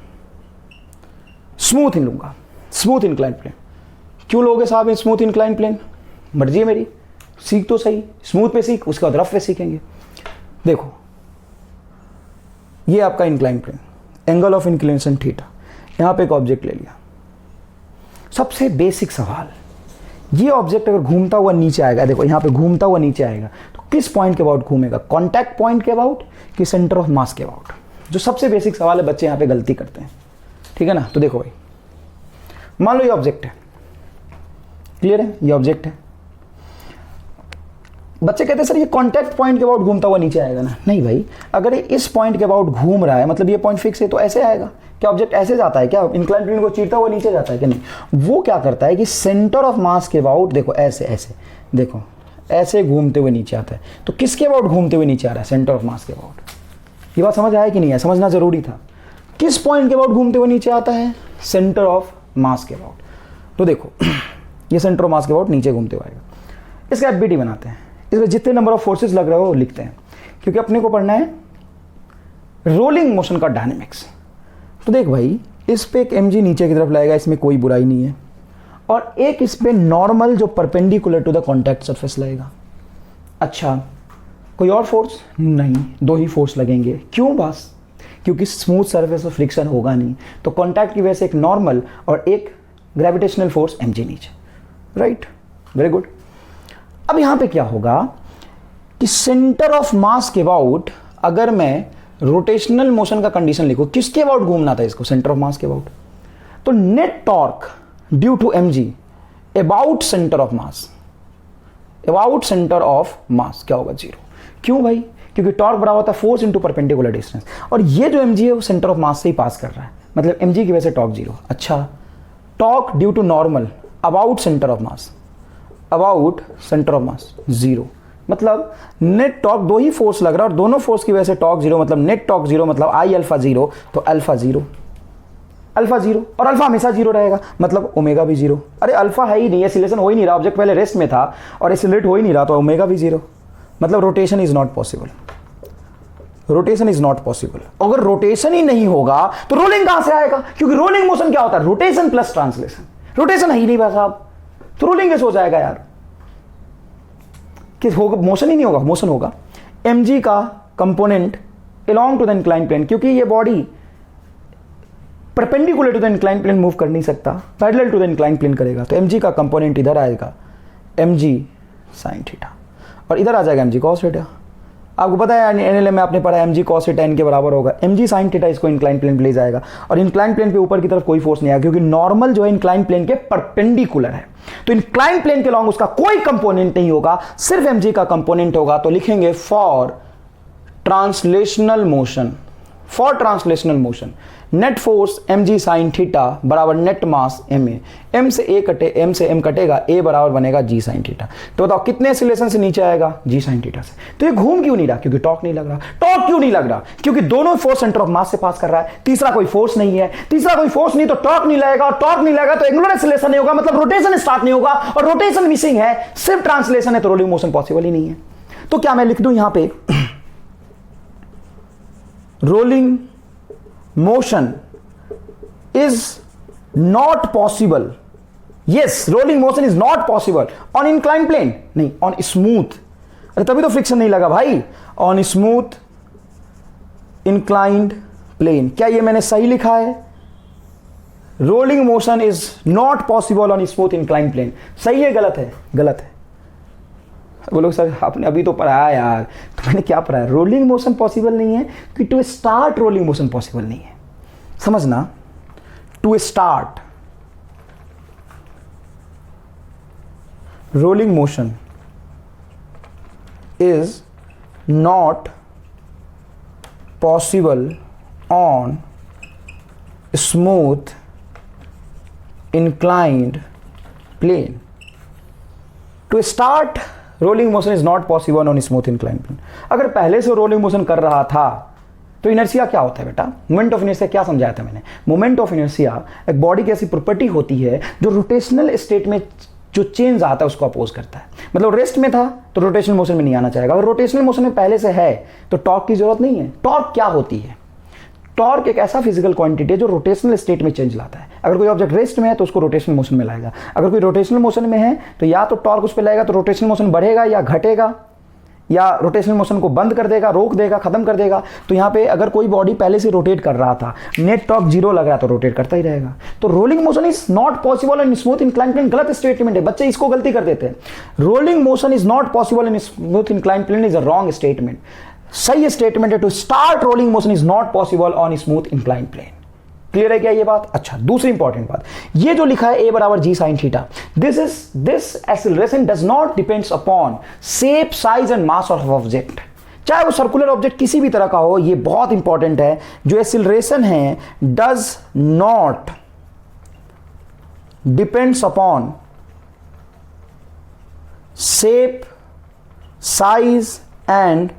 ही लूंगा, स्मूथ इंक्लाइन प्लेन। क्यों लोगे साहब स्मूथ इंक्लाइन प्लेन? मर्जी है मेरी, सीख तो सही, स्मूथ पे सीख, उसके बाद रफ पे सीखेंगे। देखो ये आपका incline plane, angle of inclination theta, यहां पे एक ऑब्जेक्ट ले लिया। सबसे बेसिक सवाल, ये ऑब्जेक्ट अगर घूमता हुआ नीचे आएगा, देखो यहां पे घूमता हुआ नीचे आएगा तो किस पॉइंट के अबाउट घूमेगा? कॉन्टैक्ट पॉइंट के अबाउट कि सेंटर ऑफ मास के अबाउट? जो सबसे बेसिक सवाल है, बच्चे यहां पे गलती करते हैं, ठीक है ना। तो देखो भाई, मान लो ये ऑब्जेक्ट है, क्लियर है, ये ऑब्जेक्ट है। बच्चे कहते हैं सर ये कॉन्टैक्ट पॉइंट के अबाउट घूमता हुआ नीचे आएगा ना। नहीं भाई, अगर ये इस पॉइंट के अबाउट घूम रहा है मतलब ये पॉइंट फिक्स है तो ऐसे आएगा। क्या ऑब्जेक्ट ऐसे जाता है क्या? इंक्लाइन प्लेन को चीरता हुआ नीचे जाता है क्या? नहीं, वो क्या करता है कि सेंटर ऑफ मास के अबाउट, देखो ऐसे ऐसे, देखो ऐसे घूमते हुए नीचे आता है। तो किसके अबाउट घूमते हुए नीचे आ रहा है? सेंटर ऑफ मास के अबाउट। ये बात समझ आया कि नहीं है? समझना जरूरी था। किस पॉइंट के अबाउट घूमते हुए नीचे आता है? सेंटर ऑफ मास के अबाउट। तो देखो ये सेंटर ऑफ मास के अबाउट नीचे घूमते हुए आएगा। इसका एफबीटी बनाते हैं, इसमें जितने नंबर ऑफ फोर्सेस लग रहे हो वो लिखते हैं, क्योंकि अपने को पढ़ना है रोलिंग मोशन का डायनेमिक्स। तो देख भाई, इस पे एक mg नीचे की तरफ लाएगा, इसमें कोई बुराई नहीं है, और एक इस पे नॉर्मल जो perpendicular to the contact surface लगेगा। अच्छा, कोई और फोर्स नहीं, दो ही फोर्स लगेंगे। क्यों? बस क्योंकि स्मूथ सरफेस पर फ्रिक्शन होगा नहीं, तो कॉन्टैक्ट की वजह से एक नॉर्मल और एक ग्रेविटेशनल फोर्स mg नीचे। Right, very good. अब यहां पे क्या होगा कि सेंटर ऑफ मास के अबाउट अगर मैं रोटेशनल मोशन का कंडीशन लिखूं, किसके अबाउट घूमना था इसको? सेंटर ऑफ मास के अबाउट। तो net torque due to mg about centre of mass, about centre of mass क्या होगा? 0। क्यों भाई? क्योंकि टॉर्क बराबर होता है फोर्स इंटू परपेंडिकुलर डिस्टेंस, और ये जो mg है वो सेंटर ऑफ मास से ही पास कर रहा है, मतलब mg की वजह से टॉर्क 0। अच्छा, torque due to normal about centre of mass, about centre of mass 0, मतलब नेट टॉर्क, दो ही फोर्स लग रहा है और दोनों फोर्स की वजह से टॉर्क 0, मतलब नेट टॉर्क 0, मतलब आई अल्फा 0, तो अल्फा 0, अल्फा 0, और अल्फा हमेशा 0 रहेगा, मतलब ओमेगा भी 0। अरे अल्फा है ही नहीं, एक्सीलरेशन हो ही नहीं रहा, ऑब्जेक्ट पहले रेस्ट में था और एक्सीलरेट हो ही नहीं रहा, तो ओमेगा भी 0, मतलब rotation is not possible, rotation is not possible. अगर रोटेशन ही नहीं होगा तो रोलिंग कहां से आएगा? क्योंकि रोलिंग मोशन क्या होता है? Rotation plus translation. रोटेशन है ही नहीं भाई साहब, तो रोलिंग कैसे हो जाएगा यार? कि होगा, मोशन ही नहीं होगा, मोशन होगा। mg का component along to the incline plane, क्योंकि ये body perpendicular to the incline plane move कर नहीं सकता, parallel to the incline plane करेगा, तो mg का कंपोनेंट इधर आएगा mg sin थीटा, और इधर आ जाएगा mg cos थीटा। आपको पता है एनएलएम में आपने पढ़ा है mg cos थीटा n के बराबर होगा mg sin थीटा, इसको इंक्लाइन प्लेन पे ले जाएगा और इंक्लाइन प्लेन पे ऊपर की तरफ कोई फोर्स नहीं आएगा क्योंकि नॉर्मल जो है इंक्लाइन प्लेन के परपेंडिकुलर है। तो इंक्लाइन प्लेन के लॉन्ग उसका कोई कंपोनेंट नहीं होगा, सिर्फ mg का कंपोनेंट होगा। तो लिखेंगे for translational motion net force mg sine theta बराबर नेट मास ma, m से a कटे, m से m कटेगा, a बराबर बनेगा g साइन थीटा। तो बताओ कितने एक्सीलरेशन से नीचे आएगा, g साइन थीटा से। तो ये घूम क्यों नहीं रहा, क्योंकि टॉर्क नहीं लग रहा। टॉर्क क्यों नहीं लग रहा, क्योंकि दोनों फोर्स सेंटर ऑफ मास से पास कर रहा है, तीसरा कोई फोर्स नहीं है, तीसरा कोई फोर्स नहीं तो टॉर्क नहीं लगेगा, और टॉर्क नहीं लगेगा तो एंगुलर एक्सीलरेशन नहीं होगा, मतलब रोटेशन स्टार्ट नहीं होगा, और रोटेशन मिसिंग है, सिर्फ ट्रांसलेशन है, तो रोलिंग मोशन पॉसिबल ही नहीं है। तो क्या मैं लिख दूं यहां पे rolling motion is not possible, yes rolling motion is not possible on inclined plane, नहीं on smooth, अरे तभी तो फ्रिक्शन नहीं लगा भाई, on smooth inclined plane। क्या ये मैंने सही लिखा है, rolling motion is not possible on smooth inclined plane, सही है गलत है, गलत है। बोलो सर आपने अभी तो पढ़ाया यार, तो मैंने क्या पढ़ाया, रोलिंग मोशन पॉसिबल नहीं है कि to start rolling motion possible नहीं है, समझना। To start rolling motion is not possible on smooth inclined plane. To start rolling motion is not possible on smooth inclined plane। अगर पहले से रोलिंग मोशन कर रहा था तो इनर्शिया क्या होता है बेटा, मोमेंट ऑफ इनर्शिया क्या समझाया था मैंने। मोमेंट ऑफ इनर्शिया एक बॉडी की ऐसी प्रॉपर्टी होती है जो रोटेशनल स्टेट में जो चेंज आता है उसको अपोज करता है। मतलब रेस्ट में था तो रोटेशनल मोशन में नहीं आना चाहेगा, अगर रोटेशनल मोशन में पहले से है तो टॉर्क की जरूरत नहीं है। टॉर्क क्या होती है, टॉर्क एक ऐसा फिजिकल क्वांटिटी है जो रोटेशनल स्टेट में चेंज लाता है। अगर कोई ऑब्जेक्ट रेस्ट में है तो उसको रोटेशनल मोशन में लाएगा, अगर कोई रोटेशनल मोशन में है तो या तो टॉर्क उस पर लाएगा तो रोटेशनल मोशन बढ़ेगा या घटेगा, या रोटेशनल मोशन को बंद कर देगा, रोक देगा, खत्म कर देगा। तो यहाँ पे अगर कोई बॉडी पहले से रोटेट कर रहा था, नेट टॉर्क जीरो लग रहा है तो रोटेट करता ही रहेगा। तो rolling motion is not possible in smooth incline plane, गलत स्टेटमेंट है, बच्चे इसको गलती कर देते हैं। Rolling motion is not possible in smooth incline plane is a wrong statement. सही स्टेटमेंट है to start rolling motion is not possible on smooth incline plane. Clear है क्या ये बात। अच्छा, दूसरी इंपॉर्टेंट बात, ये जो लिखा है a बराबर g sine theta, this acceleration does not depends upon shape, size and mass of object. चाहे वो सर्कुलर ऑब्जेक्ट किसी भी तरह का हो, ये बहुत इंपॉर्टेंट है। जो एक्सीलरेशन है does not depends upon shape, size and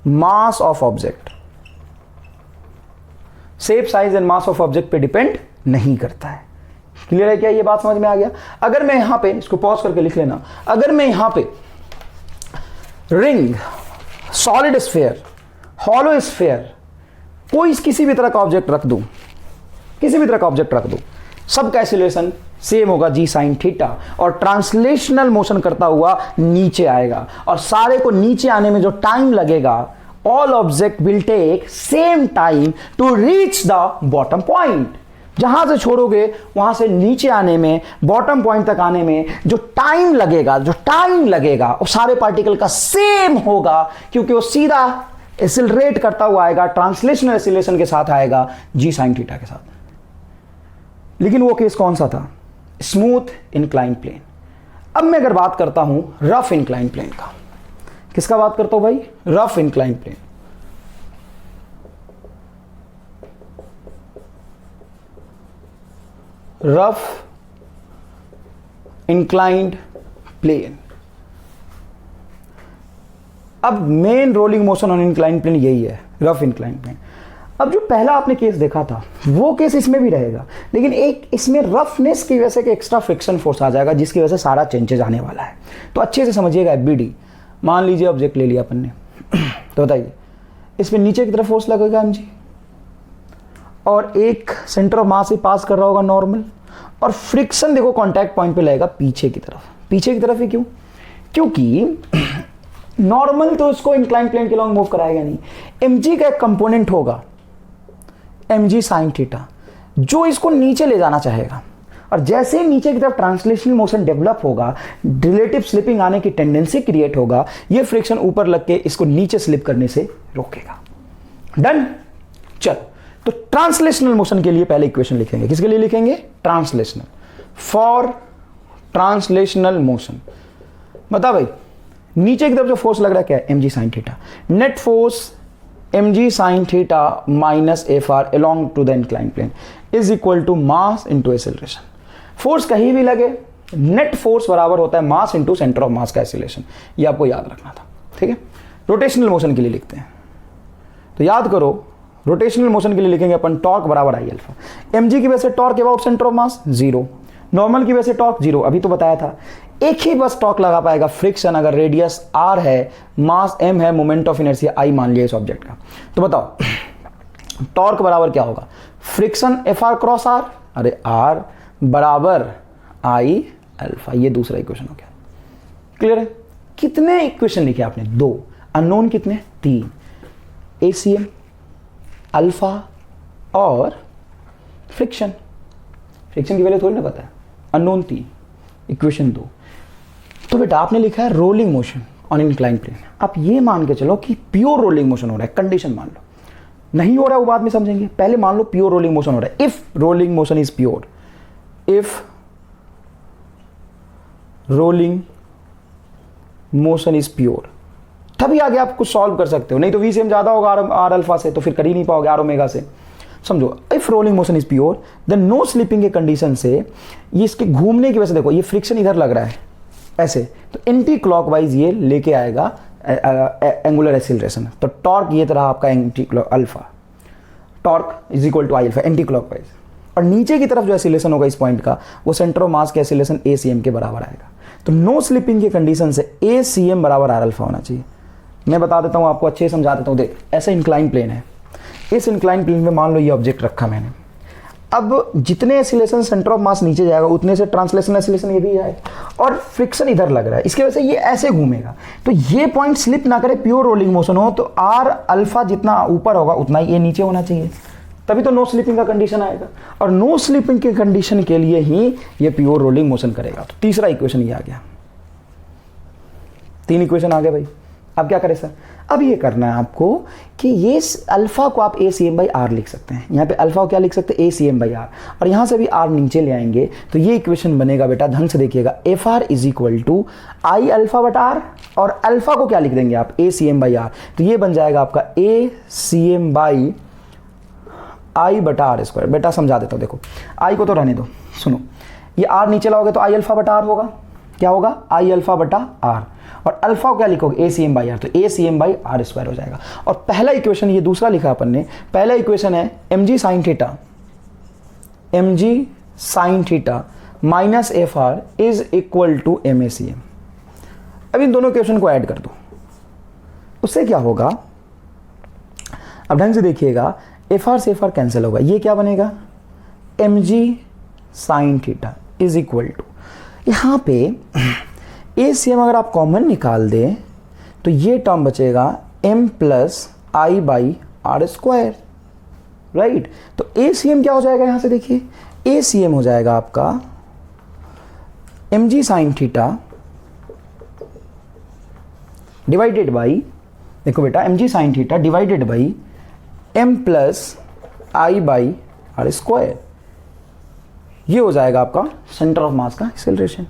mass of object. Shape, size and mass of object पे डिपेंड नहीं करता है। क्लियर है क्या ये बात, समझ में आ गया। अगर मैं यहां पे इसको पॉज करके लिख लेना, अगर मैं यहां पे ring, solid sphere, hollow sphere, कोई किसी भी तरह का ऑब्जेक्ट रख दूं, किसी भी तरह का ऑब्जेक्ट रख दूं, सबका एक्सीलरेशन सेम होगा g साइन थीटा, और ट्रांसलेशनल मोशन करता हुआ नीचे आएगा, और सारे को नीचे आने में जो टाइम लगेगा, all object will take same time to reach the bottom point। जहां से छोड़ोगे वहां से नीचे आने में, बॉटम पॉइंट तक आने में जो टाइम लगेगा वो सारे पार्टिकल का सेम होगा, क्योंकि वो सीधा एक्सीलरेट करता हुआ आएगा, ट्रांसलेशनल एक्सीलरेशन के साथ आएगा g साइन थीटा के साथ। लेकिन वो केस कौन सा था, स्मूथ इंक्लाइन प्लेन। अब मैं अगर बात करता हूं रफ इंक्लाइन प्लेन का, किसका बात करता हूं भाई, rough incline plane. Rough inclined plane. अब main rolling motion on inclined plane यही है, रफ इंक्लाइंड प्लेन। अब जो पहला आपने केस देखा था वो केस इसमें भी रहेगा, लेकिन एक इसमें रफनेस की वजह से एक एक्स्ट्रा फ्रिक्शन फोर्स आ जाएगा जिसकी वजह से सारा चेंजेस आने वाला है। तो अच्छे से समझिएगा। एफबीडी, मान लीजिए ऑब्जेक्ट ले लिया अपन ने, तो बताइए इस पे नीचे की तरफ फोर्स लगेगा mg, और एक सेंटर ऑफ मास से पास कर रहा होगा नॉर्मल, और फ्रिक्शन देखो कांटेक्ट पॉइंट पे लगेगा पीछे की तरफ। पीछे की तरफ ही क्यों, क्योंकि नॉर्मल तो इसको इंक्लाइन प्लेन के लॉन्ग मूव कराएगा नहीं, mg का एक कंपोनेंट होगा mg साइन थीटा जो इसको नीचे ले जाना चाहेगा। और जैसे ही नीचे की तरफ ट्रांसलेशनल मोशन डेवलप होगा, रिलेटिव स्लिपिंग आने की टेंडेंसी क्रिएट होगा, ये फ्रिक्शन ऊपर लग के इसको नीचे स्लिप करने से रोकेगा। डन। चल, तो ट्रांसलेशनल मोशन के लिए पहले इक्वेशन लिखेंगे। किसके लिए लिखेंगे? ट्रांसलेशनल। फॉर ट्रांसलेशनल मोशन बता भाई, नीचे की तरफ जो फोर्स लग रहा है क्या है? mg sin theta. Net force mg sin theta minus F R along to the incline plane is equal to mass into acceleration. Force कहीं भी लगे, नेट फोर्स बराबर होता है mass into centre of mass का एक्सेलरेशन। ये आपको याद रखना था, ठीक है। रोटेशनल मोशन के लिए लिखते हैं, तो याद करो, रोटेशनल मोशन के लिए लिखेंगे अपन टॉर्क बराबर आई अल्फा। mg की वजह से torque about centre of mass 0, normal की वजह से टॉर्क 0, अभी तो बताया था। एक ही बस टॉर्क लगा पाएगा फ्रिक्शन अगर रेडियस r है, मास m है, मोमेंट ऑफ इनर्शिया I मान लिया इस ऑब्जेक्ट का। तो बताओ टॉर्क बराबर क्या होगा? Friction F R cross R, अरे r बराबर आई अल्फा। ये दूसरा इक्वेशन हो गया। क्लियर है? कितने इक्वेशन लिखे आपने? 2। अननोन कितने? 3। ACM, अल्फा और फ्रिक्शन। फ्रिक्शन की वैल्यू थोड़ी ना पता है, अननोन 3, इक्वेशन 2। तो बेटा आपने लिखा है rolling motion on incline plane. आप ये मान के चलो कि प्योर रोलिंग मोशन हो रहा है, कंडीशन मान लो। नहीं हो रहा है वो बाद में समझेंगे, पहले मान लो प्योर रोलिंग मोशन हो रहा है। If rolling motion is pure, if rolling motion is pure, तभी आगे आप कुछ सॉल्व कर सकते हो। नहीं तो VCM ज्यादा होगा आर अल्फा से, तो फिर कर ही नहीं पाओगे आर ओमेगा से। समझो, if rolling motion is pure then no slipping के कंडीशन से ये इसके घूमने की वजह से, देखो ये फ्रिक्शन इधर लग रहा है ऐसे, तो एंटी क्लॉकवाइज ये लेके आएगा एंगुलर एक्सीलरेशन। तो टॉर्क ये तरह आपका anti clock alpha, torque is equal to I alpha anti clockwise. और नीचे की तरफ जो एक्सीलरेशन होगा इस पॉइंट का, वो सेंटर ऑफ मास के एक्सीलरेशन ACM के बराबर आएगा। तो नो स्लिपिंग के कंडीशन से ACM बराबर आर अल्फा होना चाहिए। मैं बता देता हूँ आपको, अच्छे समझा देता हूँ। देख, ऐसा इंक्लाइन प्लेन है, इस इंक्लाइन प्लेन में मान लो ये ऑब्जेक्ट रखा मैंने। अब जितने एक्सीलरेशन सेंटर ऑफ मास नीचे जाएगा उतने से ट्रांसलेशनल एक्सीलरेशन ये भी जाएगा, और फ्रिक्शन इधर लग रहा है, इसकी वजह से ये ऐसे घूमेगा। तो ये पॉइंट स्लिप ना करे, प्योर रोलिंग मोशन हो, तो आर अल्फा जितना ऊपर होगा उतना ही ये नीचे होना चाहिए, तभी तो नो स्लिपिंग का कंडीशन आएगा। और नो स्लिपिंग के कंडीशन के लिए ही ये प्योर रोलिंग मोशन करेगा। तो तीसरा इक्वेशन ये आ गया। 3 इक्वेशन आ गए भाई। अब क्या करें सर? अब ये करना है आपको कि ये अल्फा को आप ACM/R लिख सकते हैं। यहाँ पे अल्फा को क्या लिख सकते हैं? ACM/R। और यहाँ से भी R नीचे ले आएंगे तो ये इक्वेशन बनेगा बेटा, ध्यान से देखिएगा, FR is equal to I alpha बटा R, और अल्फा को क्या लिख देंगे आप? ACM/R। तो ये बन जाएगा आपका ACM/I बटा R स्क्वायर। बेटा समझा देता हूँ, देखो I को तो रहने दो, सुनो, ये R नीचे लाओगे तो आई अल्फा बटा R होगा। क्या होगा? आई अल्फा बटा R। और अल्फा को क्या लिखोगे? ACM/R, तो ACM/R स्क्वायर हो जाएगा। और पहला इक्वेशन, ये दूसरा लिखा अपन ने, पहला इक्वेशन है mg sin theta minus FR is equal to MACM। अब इन दोनों इक्वेशन को ऐड कर दो, उससे क्या होगा? अब ढंग से देखिएगा, FR से FR कैंसिल होगा, ये क्या बनेगा? mg sin theta is equal to, यहाँ पे ACM अगर आप कॉमन निकाल दें तो ये टर्म बचेगा m plus I by R square, right. तो ACM क्या हो जाएगा? यहाँ से देखिए, ACM हो जाएगा आपका mg sine theta divided by, देखो बेटा, mg sine theta divided by m plus I by R square. ये हो जाएगा आपका सेंटर ऑफ मास का एक्सेलरेशन।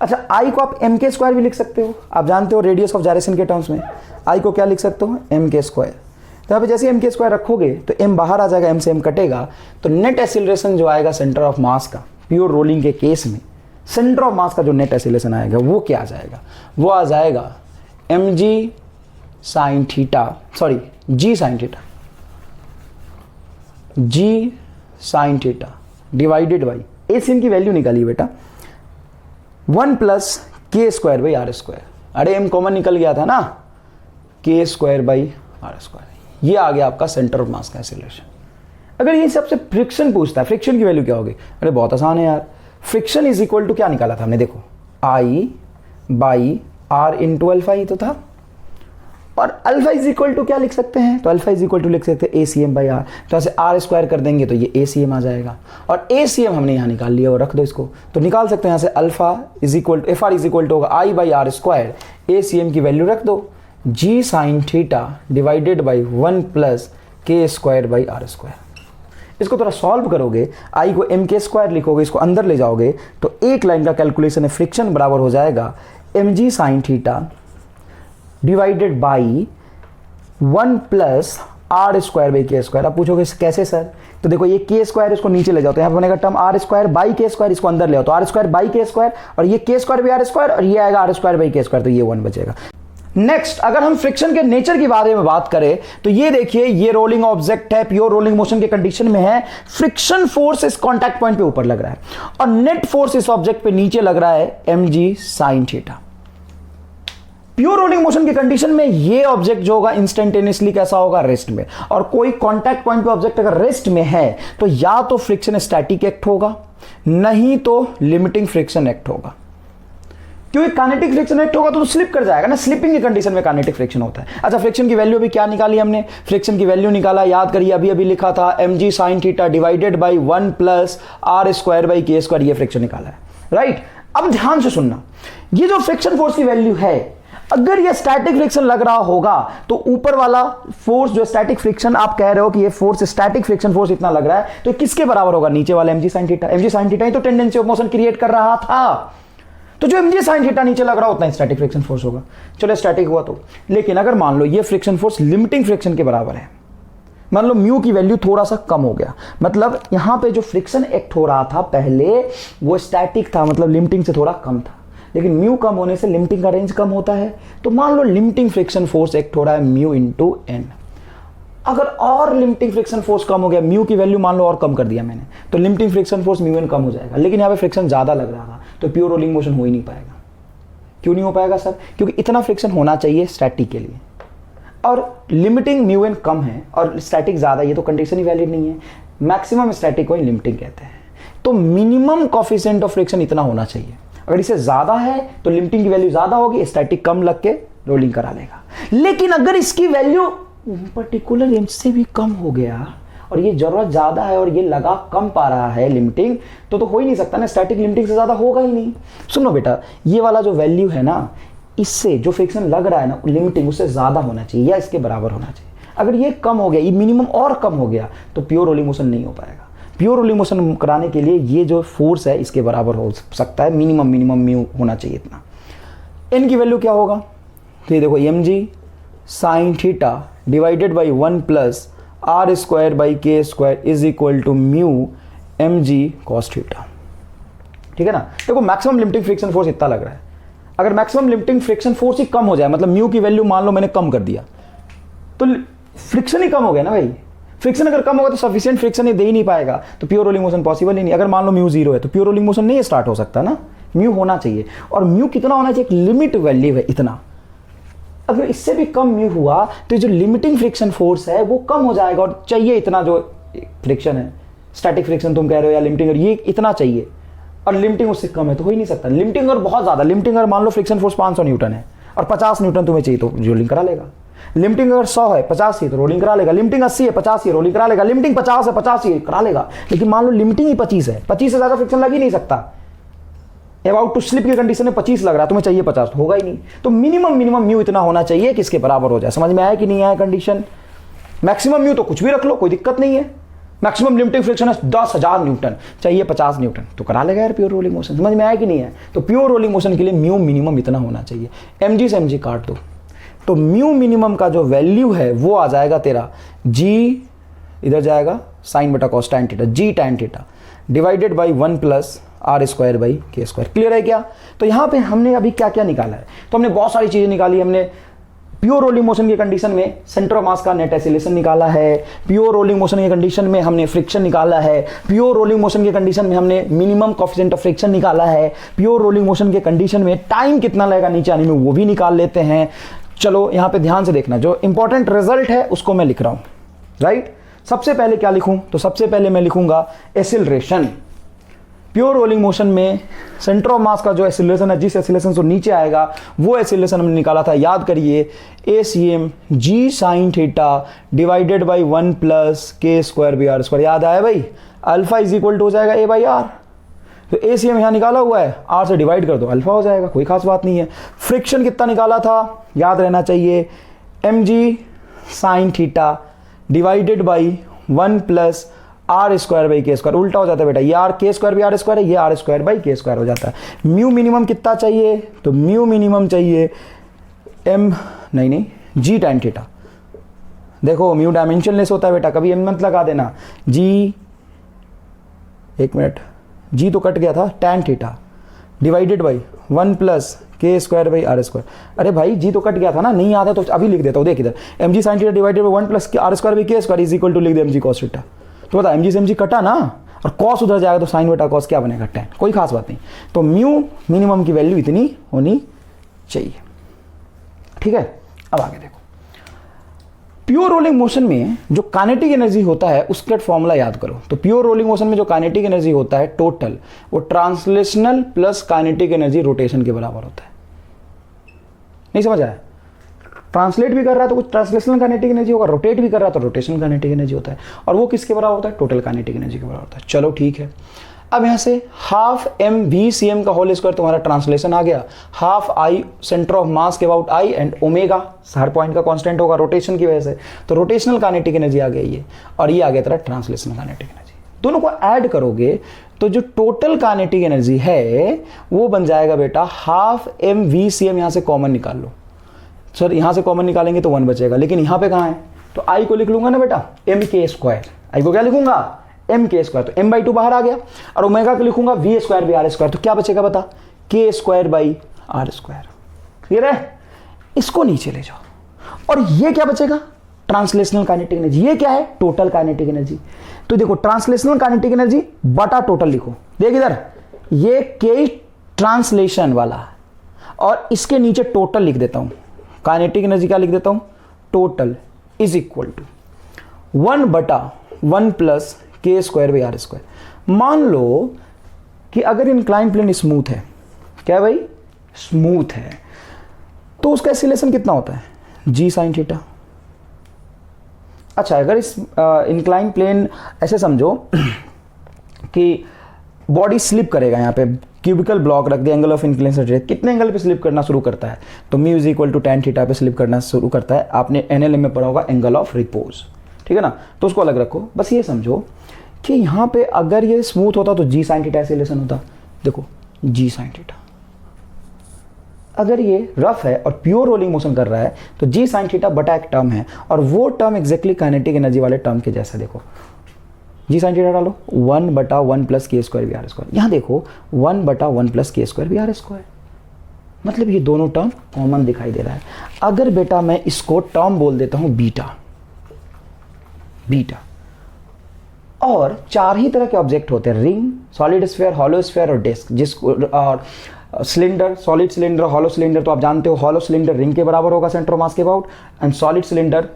अच्छा, आई को आप m के स्क्वायर भी लिख सकते हो, आप जानते हो रेडियस ऑफ जायरेशन के टर्म्स में आई को क्या लिख सकते हो? m के स्क्वायर। तो यहाँ पे जैसे m के स्क्वायर रखोगे तो m बाहर आ जाएगा, m से m कटेगा, तो नेट एक्सीलरेशन जो आएगा सेंटर ऑफ मास का, प्योर रोलिंग के केस में सेंटर ऑफ मास का जो नेट एक्सीलरेशन आएगा वो क्या आ जाएगा? वो आ जाएगा mg sine theta, sorry g sine theta, g sine theta divided by ACM की वैल्यू निकालिए बेटा, 1 plus K square by R square. अरे m कॉमन निकल गया था ना, के स्क्वायर बाई आर स्क्वायर। ये आ गया आपका सेंटर ऑफ मास का एक्सीलरेशन। अगर ये सबसे फ्रिक्शन पूछता है, फ्रिक्शन की वैल्यू क्या होगी? अरे बहुत आसान है यार, फ्रिक्शन इज इक्वल टू क्या निकाला था हमने? देखो, आई बाई आर इंटू अल्फा ही तो था। और अल्फा इज इक्वल टू क्या लिख सकते हैं, तो अल्फा इज इक्वल टू लिख सकते हैं ACM बाई आर। तो ऐसे आर स्क्वायर कर देंगे तो ये ACM आ जाएगा, और ACM हमने यहाँ निकाल लिया, और रख दो इसको, तो निकाल सकते हैं यहाँ से alpha is equal to FR is equal to होगा I by R square, ACM की वैल्यू रख दो G sine theta divided by 1 plus K square by R square. इसको थोड़ा सॉल्व करोगे, I को MK स्क्वायर लिखोगे, इसको अंदर ले जाओगे तो एक लाइन का कैलकुलेशन है, फ्रिक्शन बराबर हो जाएगा mg sine theta divided by 1 plus R square by K square. अब पूछोगे कैसे सर, तो देखो ये के स्क्वायर इसको नीचे ले जाओ तो यहाँ पे बनेगा term are square by K square, इसको अंदर ले आओ तो are square by K square, और ये के स्क्वायर बाई आर स्क्वायर, और ये आएगा are square by K square, तो ये 1 बचेगा। नेक्स्ट, अगर हम फ्रिक्शन के नेचर के बारे में बात करें तो ये देखिए, ये रोलिंग ऑब्जेक्ट है, प्योर रोलिंग मोशन के कंडीशन में है, फ्रिक्शन फोर्स इस कांटेक्ट पॉइंट पे ऊपर लग रहा है और नेट फोर्स इस ऑब्जेक्ट पे नीचे लग रहा है mg sine theta. Pure rolling motion के कंडीशन में ये ऑब्जेक्ट जो होगा इंस्टेंटेनियसली कैसा होगा, रेस्ट में, और कोई कांटेक्ट पॉइंट पे ऑब्जेक्ट अगर रेस्ट में है तो या तो फ्रिक्शन स्टैटिक एक्ट होगा, नहीं तो लिमिटिंग फ्रिक्शन एक्ट होगा। क्योंकि काइनेटिक फ्रिक्शन एक्ट होगा तो स्लिप कर जाएगा ना, स्लिपिंग की कंडीशन में काइनेटिक फ्रिक्शन होता है। अच्छा, फ्रिक्शन की वैल्यू अभी क्या निकाली हमने, फ्रिक्शन की वैल्यू निकाला, याद करिए अभी अभी लिखा था mg sine theta divided by 1 plus R square by K square, ये फ्रिक्शन निकाला है, राइट। अब ध्यान से सुनना, ये जो फ्रिक्शन फोर्स की वैल्यू है, अगर ये स्टैटिक फ्रिक्शन लग रहा होगा तो ऊपर वाला फोर्स जो स्टैटिक फ्रिक्शन आप कह रहे हो कि ये फोर्स स्टैटिक फ्रिक्शन फोर्स इतना लग रहा है, तो किसके बराबर होगा, नीचे वाला mg sine theta. mg sine theta ही तो टेंडेंसी ऑफ मोशन क्रिएट कर रहा था, तो जो mg साइन थीटा नीचे लग रहा उतना स्टैटिक फ्रिक्शन फोर्स होगा। चलो स्टैटिक हुआ तो, लेकिन अगर मान लो ये फ्रिक्शन फोर्स लिमिटिंग फ्रिक्शन के बराबर है, मान लो म्यू की वैल्यू थोड़ा सा कम हो गया, मतलब यहां पे जो फ्रिक्शन एक्ट हो रहा था पहले वो स्टैटिक था, मतलब लिमिटिंग से थोड़ा कम था, लेकिन म्यू कम होने से लिमिटिंग का रेंज कम होता है, तो मान लो लिमिटिंग फ्रिक्शन फोर्स एक्ट हो रहा है म्यू इंटू एन। अगर और लिमिटिंग फ्रिक्शन फोर्स कम हो गया, म्यू की वैल्यू मान लो और कम कर दिया मैंने, तो limiting friction force mu N कम हो जाएगा, लेकिन यहाँ पे फ्रिक्शन ज्यादा लग रहा था तो प्योर रोलिंग मोशन हो ही नहीं पाएगा। क्यों नहीं हो पाएगा सर, क्योंकि इतना फ्रिक्शन होना चाहिए स्टैटिक के लिए, और लिमिटिंग म्यू एन कम है और स्टैटिक ज्यादा, ये तो कंडीशन ही वैलिड नहीं है। मैक्सिमम स्टैटिक को ही लिमिटिंग कहते हैं, तो मिनिमम कोएफिशिएंट ऑफ फ्रिक्शन इतना होना चाहिए। अगर इसे ज्यादा है तो लिमिटिंग की वैल्यू ज्यादा होगी, स्टैटिक कम लग के रोलिंग करा लेगा। लेकिन अगर इसकी वैल्यू पर्टिकुलर रेंज से भी कम हो गया और ये जरूरत ज्यादा है और ये लगा कम पा रहा है लिमिटिंग, तो हो ही नहीं सकता ना, स्टैटिक लिमिटिंग से ज्यादा होगा ही नहीं। सुनो बेटा, ये वाला जो वैल्यू है ना, इससे जो फ्रिक्शन लग रहा है ना लिमिटिंग, उससे ज्यादा होना चाहिए या इसके बराबर होना चाहिए। अगर ये कम हो गया, ये मिनिमम और कम हो गया, तो प्योर रोलिंग मोशन नहीं हो पाएगा। प्योर रोलिंग मोशन कराने के लिए ये जो फोर्स है इसके बराबर हो सकता है, मिनिमम म्यू होना चाहिए इतना। एन की वैल्यू क्या होगा, तो ये देखो mg sine theta divided by 1 plus R square by K square is equal to mu mg cos theta. ठीक है ना। देखो मैक्सिमम लिमिटिंग फ्रिक्शन फोर्स इतना लग रहा है, अगर मैक्सिमम लिमिटिंग फ्रिक्शन फोर्स ही कम हो जाए, मतलब म्यू की वैल्यू मान लो मैंने कम कर दिया, तो फ्रिक्शन ही कम हो गया ना भाई। फ्रिक्शन अगर कम होगा तो सफिशिएंट फ्रिक्शन ये दे ही नहीं पाएगा, तो प्योर रोलिंग मोशन पॉसिबल ही नहीं। अगर मान लो म्यू 0 है तो प्योर रोलिंग मोशन नहीं स्टार्ट हो सकता ना, म्यू होना चाहिए। और म्यू कितना होना चाहिए, एक लिमिट वैल्यू है इतना। अगर इससे भी कम म्यू हुआ तो जो लिमिटिंग फ्रिक्शन फोर्स है वो कम हो जाएगा, और चाहिए इतना जो फ्रिक्शन है, स्टैटिक फ्रिक्शन तुम कह रहे हो या लिमिटिंग, ये इतना चाहिए, और लिमिटिंग उससे कम है तो हो ही नहीं सकता। लिमिटिंग और बहुत ज्यादा, लिमिटिंग अगर मान लो फ्रिक्शन फोर्स 500 न्यूटन है और 50 न्यूटन तुम्हें चाहिए तो रोलिंग करा लेगा। लिमिटिंग अगर 100 है 50 ही तो रोलिंग करा लेगा। लिमिटिंग 80 है 50 ही रोलिंग करा लेगा। लिमिटिंग 50 है 50 ही करा लेगा। लेकिन मान लो लिमिटिंग ही 25 है, 25 से ज्यादा फ्रिक्शन लग ही नहीं सकता। अबाउट टू स्लिप की कंडीशन में 25 लग रहा है, तुम्हें चाहिए 50, तो होगा ही नहीं। तो मिनिमम म्यू इतना होना चाहिए कि इसके बराबर हो जाए। समझ में आया कि नहीं आया कंडीशन। मैक्सिमम म्यू तो कुछ भी रख लो, कोई दिक्कत नहीं है। मैक्सिमम लिमिटिंग फ्रिक्शन है 10,000 न्यूटन, चाहिए 50 न्यूटन, तो करा लेगा यार प्योर रोलिंग मोशन। समझ में आया कि नहीं है। तो प्योर रोलिंग मोशन के लिए म्यू मिनिमम इतना होना चाहिए। mg से mg काट दो, तो म्यू मिनिमम का जो वैल्यू है वो आ जाएगा तेरा g, इधर जाएगा साइन बटा cos tan theta, g tan theta divided by 1 plus R square by K square. Clear है क्या। तो यहां पे हमने अभी क्या क्या निकाला है, तो हमने बहुत सारी चीजें निकाली। हमने प्योर रोलिंग मोशन की कंडीशन में सेंटर ऑफ मास का नेट एक्सीलरेशन निकाला है, प्योर रोलिंग मोशन की कंडीशन में हमने फ्रिक्शन निकाला है, प्योर रोलिंग मोशन की कंडीशन में हमने मिनिमम कोएफिशिएंट ऑफ फ्रिक्शन निकाला है, प्योर रोलिंग मोशन के कंडीशन में टाइम कितना लगेगा नीचे आने में वो भी निकाल लेते हैं। चलो यहां पे ध्यान से देखना, जो इंपॉर्टेंट रिजल्ट है उसको मैं लिख रहा हूं, राइट। सबसे पहले क्या लिखूं, तो सबसे पहले मैं लिखूंगा एक्सीलरेशन। प्योर रोलिंग मोशन में सेंटर ऑफ मास का जो एक्सीलरेशन है, जिस एक्सीलरेशन से नीचे आएगा वो एक्सीलरेशन हमने निकाला था, याद करिए, ACM G sin theta divided by 1 plus K square by R square. याद आया भाई, अल्फा इज इक्वल टू हो जाएगा A बाई आर। तो ACM यहाँ निकाला हुआ है, R से डिवाइड कर दो, अल्फा हो जाएगा, कोई खास बात नहीं है। फ्रिक्शन कितना निकाला था, याद रहना चाहिए, mg sin theta divided by 1 plus R square by K square. उल्टा हो जाता है बेटा, ये आर के स्क्वायर भी आर स्क्वायर है, ये are square by K square हो जाता है। म्यू मिनिमम कितना चाहिए, तो म्यू मिनिमम चाहिए जी tan थीटा। देखो म्यू डायमेंशनलेस होता है बेटा, कभी एम मत लगा देना। जी, एक मिनट, जी तो कट गया था, tan theta divided by 1 plus K square by R square. अरे भाई जी तो कट गया था ना, नहीं आता तो अभी लिख देता हूँ, देख इधर, mg sin theta divided by 1 plus R square by K square is equal to लिख दे mg cos थीटा। तो बता, mg से mg कटा ना, और cos उधर जाएगा तो sin बटा cos क्या बनेगा, tan, कोई खास बात नहीं। तो म्यू मिनिमम की वैल्यू इतनी होनी चाहिए, ठीक है। अब आगे देखो, प्योर रोलिंग मोशन में जो काइनेटिक एनर्जी होता है उसका फॉर्मूला याद करो। तो प्योर रोलिंग मोशन में जो काइनेटिक एनर्जी होता है टोटल, वो translational plus kinetic energy rotation के बराबर होता है। नहीं समझ आया, ट्रांसलेट भी कर रहा है तो कुछ ट्रांसलेशनल काइनेटिक एनर्जी होगा, रोटेट भी कर रहा है तो रोटेशनल काइनेटिक एनर्जी होता है, और वो किसके बराबर होता है, टोटल काइनेटिक एनर्जी के बराबर होता है। चलो ठीक है, अब यहाँ से हाफ mvcm का होल स्क्वायर तुम्हारा ट्रांसलेशन आ गया, half I centre of mass के अबाउट आई एंड ओमेगा हर पॉइंट का कांस्टेंट होगा रोटेशन की वजह से, तो रोटेशनल काइनेटिक एनर्जी आ गई ये, और ये आ गया तेरा ट्रांसलेशनल काइनेटिक एनर्जी। दोनों को ऐड करोगे तो जो टोटल काइनेटिक एनर्जी है वो बन जाएगा बेटा हाफ mvcm। यहाँ से कॉमन निकाल लो सर, यहाँ से कॉमन निकालेंगे तो 1 बचेगा, लेकिन यहाँ पे कहाँ है, तो आई को लिख लूंगा ना बेटा m के स्क्वायर, आई को क्या लिखूंगा m के स्क्वायर, तो m बाई 2 बाहर आ गया, और ओमेगा को लिखूंगा v square by R square, तो क्या बचेगा बता, k square by R square. Clear है, इसको नीचे ले जाओ, और ये क्या बचेगा, ट्रांसलेशनल काइनेटिक एनर्जी। ये क्या है, टोटल काइनेटिक एनर्जी। तो देखो ट्रांसलेशनल काइनेटिक एनर्जी बटा टोटल लिखो, देख इधर, ये के ट्रांसलेशन वाला, और इसके नीचे टोटल लिख देता हूं, काइनेटिक एनर्जी क्या लिख देता हूं, टोटल इज इक्वल टू 1 बटा 1 plus K square by R square. मान लो कि अगर इंक्लाइन प्लेन स्मूथ है, क्या भाई स्मूथ है, तो उसका एक्सीलरेशन कितना होता है, जी साइन थीटा। अच्छा, अगर इस इंक्लाइन प्लेन ऐसे समझो कि बॉडी स्लिप करेगा, यहाँ पे क्यूबिकल ब्लॉक रख दिया, एंगल ऑफ इंक्लिनेशन कितने एंगल पे स्लिप करना शुरू करता है, तो mu is equal to tan theta पे स्लिप करना शुरू करता है। आपने NLM में पढ़ा होगा एंगल ऑफ रिपोज, ठीक है ना, तो उसको अलग रखो। बस ये समझो कि यहाँ पे अगर ये स्मूथ होता तो जी साइन थीटा एक्सीलरेशन होता, देखो जी साइन थीटा। अगर ये रफ है और प्योर रोलिंग मोशन कर रहा है तो जी साइन थीटा बटा एक टर्म है, और वो टर्म एग्जैक्टली काइनेटिक एनर्जी वाले टर्म के जैसा, देखो जी साइन थीटा डालो 1 बटा 1 plus K square by R square, यहाँ देखो 1 बटा 1 plus K square by R square, मतलब ये दोनों टर्म कॉमन दिखाई दे रहा है। अगर बेटा मैं इसको टर्म बोल देता हूँ बीटा, बीटा, और 4 ही तरह के ऑब्जेक्ट होते हैं, ring, solid sphere, hollow sphere और डिस्क, जिसको और cylinder, solid cylinder, hollow cylinder, तो आप जानते हो हॉलो सिलेंडर रिंग के बराबर होगा सेंटर ऑफ मास के about, and solid cylinder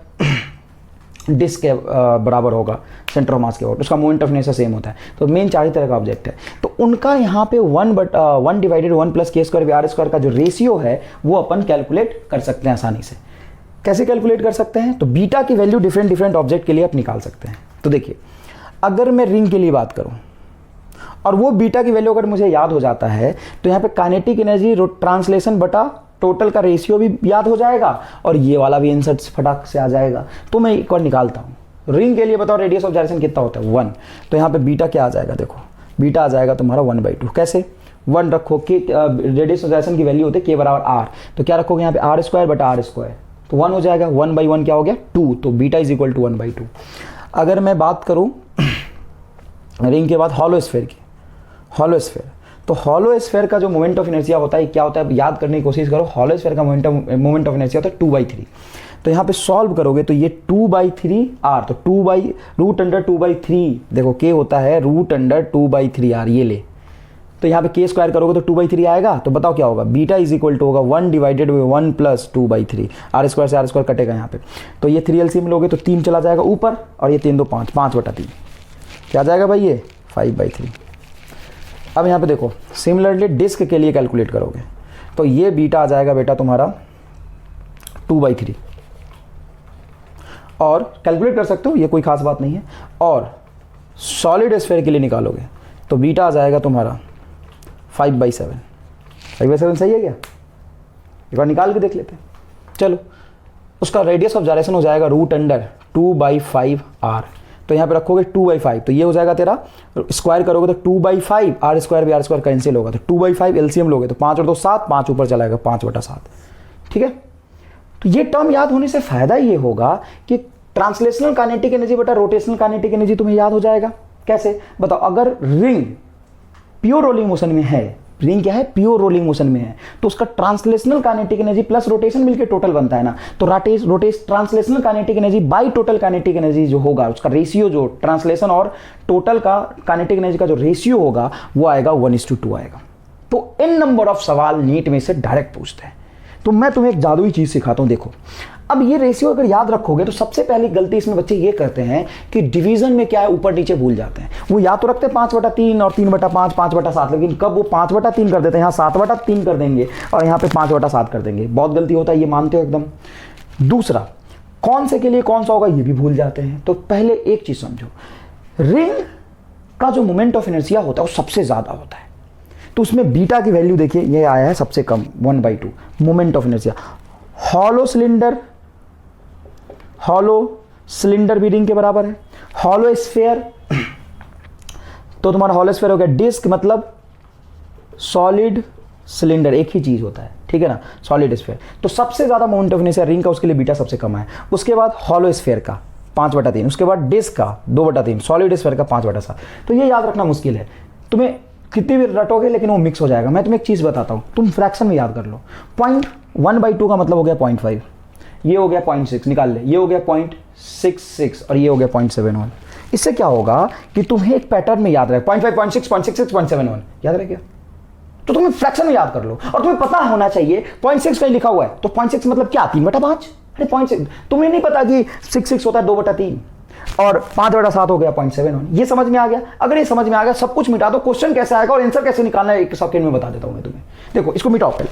disc के बराबर होगा सेंटर ऑफ मास के अबाउट, उसका मोमेंट ऑफ इनर्शिया सेम होता है। तो मेन 4 ही तरह का ऑब्जेक्ट है, तो उनका यहाँ पे 1 divided 1 plus K square by R square का जो रेशियो है वो अपन कैलकुलेट कर सकते हैं आसानी से। कैसे कैलकुलेट कर सकते हैं, तो बीटा की वैल्यू डिफरेंट डिफरेंट ऑब्जेक्ट के लिए आप निकाल सकते हैं। तो देखिए, अगर मैं रिंग के लिए बात करूं और वो बीटा की वैल्यू अगर मुझे याद हो जाता है, तो यहाँ पे काइनेटिक एनर्जी ट्रांसलेशन बटा टोटल का रेशियो भी याद हो जाएगा, और ये वाला भी आंसर फटाक से आ जाएगा। तो मैं एक बार निकालता हूँ, रिंग के लिए बताओ रेडियस ऑफ जायरेशन कितना होता है 1, तो यहाँ पे बीटा क्या आ जाएगा, देखो बीटा आ जाएगा तुम्हारा 1/2। कैसे 1 रखो कि रेडियस ऑफ जायरेशन की वैल्यू होती है के बराबर आर, तो क्या रखोगे यहाँ पे आर स्क्वायर बटा आर स्क्वायर, तो 1 हो जाएगा, 1/1 क्या हो गया 2, तो बीटा इज इक्वल टू 1/2। अगर मैं बात करूं रिंग के बाद हॉलो स्फीयर की, हॉलो स्फीयर, तो हॉलो स्फीयर का जो मोमेंट ऑफ इनर्शिया होता है क्या होता है, याद करने की कोशिश करो। हॉलो स्फीयर का मोमेंट ऑफ इनर्शिया होता है 2/3, तो यहाँ पे सॉल्व करोगे तो ये 2/3 आर, तो √2/3, देखो के होता है √2/3 आर, ये ले, तो यहाँ पे के स्क्वायर करोगे तो 2/3 आएगा, तो बताओ क्या होगा, बीटा इज इक्वल टू होगा 1 divided by 1 plus 2/3, R square से आर स्क्वायर कटेगा यहाँ पे, तो ये 3 एलसीएम लोगे तो 3 चला जाएगा ऊपर, और ये 3 2 5, 5/3 क्या जाएगा भाई, ये 5/3। अब यहाँ पे देखो, सिमिलरली डिस्क के लिए कैलकुलेट करोगे तो ये बीटा आ जाएगा बेटा तुम्हारा 2/3, और कैलकुलेट कर सकते हो, ये कोई खास बात नहीं है। और सॉलिड स्फीयर के लिए निकालोगे तो बीटा आ जाएगा तुम्हारा 5/7। 5/7 सही है क्या? एक बार निकाल के देख लेते हैं। चलो, उसका रेडियस ऑफ जायरेशन हो जाएगा √2/5r, तो यहाँ पे रखोगे 2/5, तो ये हो जाएगा तेरा, स्क्वायर करोगे तो 2/5, r स्क्वायर भी r स्क्वायर कैंसिल होगा, तो 2/5 एलसीएम लोगे तो 5 और 2 7, 5 ऊपर चला जाएगा 5/7। ठीक है, तो ये टर्म याद होने से फायदा ये होगा कि ट्रांसलेशनल काइनेटिक एनर्जी बटा रोटेशनल काइनेटिक एनर्जी तुम्हें याद हो जाएगा। कैसे बताओ? अगर रिंग प्योर रोलिंग मोशन में है, रिंग क्या है? प्योर रोलिंग मोशन में है, तो उसका translational kinetic energy plus rotation मिलकर टोटल बनता है ना, तो translational kinetic energy by total kinetic energy जो होगा, उसका रेशियो, जो ट्रांसलेशन और टोटल का काइनेटिक एनर्जी का जो रेशियो होगा वो आएगा 1:2 आएगा। तो इन नंबर ऑफ सवाल नीट में से डायरेक्ट पूछते हैं। तो मैं तुम्हें एक जादुई चीज सिखाता हूं, देखो। अब ये रेशियो अगर याद रखोगे तो सबसे पहली गलती इसमें बच्चे ये करते हैं कि डिवीजन में क्या है, ऊपर नीचे भूल जाते हैं। वो या तो रखते हैं 5/3 और 3/5, 5/7, लेकिन कब वो 5/3 कर देते हैं, यहाँ 7/3 कर देंगे और यहाँ पे 5/7 कर देंगे। बहुत गलती होता है, ये मानते हो एकदम। दूसरा, कौन से के लिए कौन सा होगा ये भी भूल जाते हैं। तो पहले एक चीज समझो, रिंग का जो मोमेंट ऑफ इनर्शिया होता है वो सबसे ज्यादा होता है, तो उसमें बीटा की वैल्यू देखिए, ये आया है सबसे कम 1/2 moment of inertia. Hollow cylinder भी रिंग के बराबर है। हॉलो स्फीयर, तो तुम्हारा हॉलो स्फीयर हो गया। डिस्क मतलब सॉलिड सिलेंडर, एक ही चीज होता है, ठीक है ना, सॉलिड स्फीयर। तो सबसे ज्यादा मोमेंट ऑफ इनर्शिया रिंग का, उसके लिए बीटा सबसे कम है। उसके बाद हॉलो स्फीयर का 5/3, उसके बाद डिस्क का 2/3, सॉलिड स्फीयर का 5/7। तो ये याद रखना मुश्किल है, तुम्हें कितनी भी रटोगे लेकिन वो मिक्स हो जाएगा। मैं तुम्हें एक चीज बताता हूँ, तुम फ्रैक्शन में याद कर लो। 1/2 का मतलब हो गया 0.5, ये हो गया 0.6, निकाल ले, ये हो गया 0.66 और ये हो गया 0.71। इससे क्या होगा कि तुम्हें एक पैटर्न में याद रहे, 0.5, 0.6, 0.66, 0.71 याद रह गया, तो तुम्हें फ्रैक्शन में याद कर लो। और तुम्हें पता होना चाहिए 0.6 कहीं लिखा हुआ है, तो 0.6 मतलब क्या, 3/5। अरे 0.6 तुम्हें नहीं पता कि 6 होता है 2/3 और 5/7 हो गया 0.71। ये समझ में आ गया? अगर ये समझ में आ गया, सब कुछ मिटा दो। क्वेश्चन कैसे आएगा और आंसर कैसे निकालना है 1 सेकंड में बता देता हूं मैं तुम्हें। देखो, इसको मिटाओ पहले,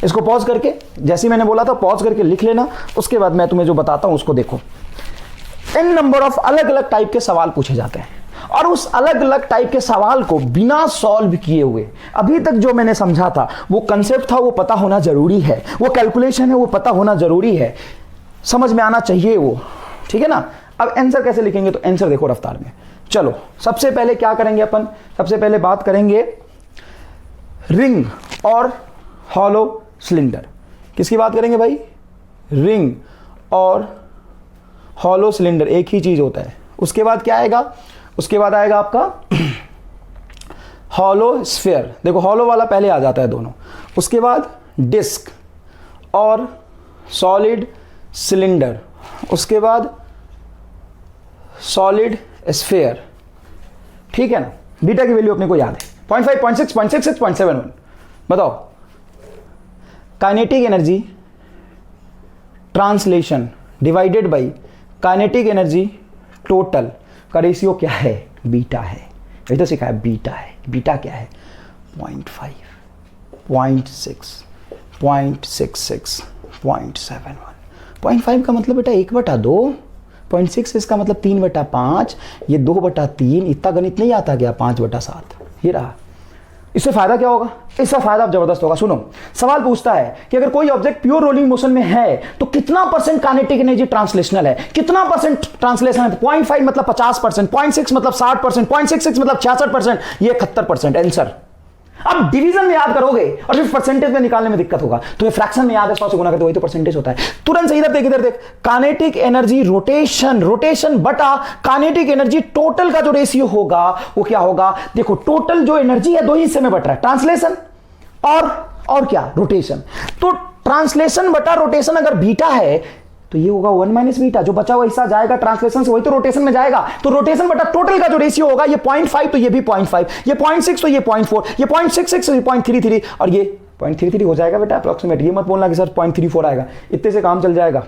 इसको पॉज करके, जैसे मैंने बोला था पॉज करके लिख लेना, उसके बाद मैं तुम्हें जो बताता हूं उसको देखो। इन नंबर ऑफ अलग अलग टाइप के सवाल पूछे जाते हैं, और उस अलग अलग टाइप के सवाल को बिना सॉल्व किए हुए, अभी तक जो मैंने समझा था वो कंसेप्ट था, वो पता होना जरूरी है, वो कैलकुलेशन है वो पता होना जरूरी है, समझ में आना चाहिए वो, ठीक है ना। अब आंसर कैसे लिखेंगे, तो आंसर देखो रफ्तार में। चलो, सबसे पहले क्या करेंगे अपन, सबसे पहले बात करेंगे रिंग और हॉलो सिलेंडर। किसकी बात करेंगे भाई? रिंग और हॉलो सिलेंडर, एक ही चीज होता है। उसके बाद क्या आएगा? उसके बाद आएगा आपका हॉलो स्फीयर। देखो, हॉलो वाला पहले आ जाता है दोनों। उसके बाद डिस्क और सॉलिड सिलेंडर। उसके बाद सॉलिड स्फीयर, ठीक है ना। बीटा की वैल्यू अपने को याद है, 0.5, 0.6, 0.66, 0.71। बताओ, kinetic energy translation divided by kinetic energy total का रेशियो क्या है? बीटा है। ये तो सिखाया, बीटा है। बीटा क्या है? 0.5, 0.6, 0.66, 0.71। 0.5 का मतलब बेटा 1/2, 0.6 इसका मतलब 3/5, ये 2/3। इतना गणित नहीं आता क्या? 5/7 ये रहा। इससे फायदा क्या होगा? इससे फायदा जबरदस्त होगा। सुनो, सवाल पूछता है कि अगर कोई ऑब्जेक्ट प्योर रोलिंग मोशन में है तो कितना % काइनेटिक एनर्जी ट्रांसलेशनल है, कितना % ट्रांसलेशन है? 0.5 मतलब 50%, 0.6 मतलब 60%, 0.66 मतलब 66%, ये 71% आंसर। अब डिवीजन में याद करोगे और फिर परसेंटेज में निकालने में दिक्कत होगा। तुम्हें फ्रैक्शन में याद है, 100 से गुना करते वही तो परसेंटेज होता है। तुरंत से इधर देख, इधर देख, काइनेटिक एनर्जी रोटेशन बटा काइनेटिक एनर्जी टोटल का जो रेशियो होगा वो क्या होगा? देखो, टोटल जो एनर्जी है दो ही हिस्से में बट रहा है, ट्रांसलेशन और क्या? रोटेशन। तो ट्रांसलेशन बटा रोटेशन अगर बीटा है तो ये होगा 1 - बीटा, जो बचा हुआ हिस्सा जाएगा ट्रांसलेशन से वही तो रोटेशन में जाएगा। तो रोटेशन बटा टोटल का जो रेशियो होगा, ये 0.5 तो ये भी 0.5, ये 0.6 तो ये 0.4, ये 0.66 तो ये 0.33 और ये 0.33 हो जाएगा बेटा अप्रोक्सीमेट। ये मत बोलना कि सर 0.34 आएगा, इतने से काम चल जाएगा।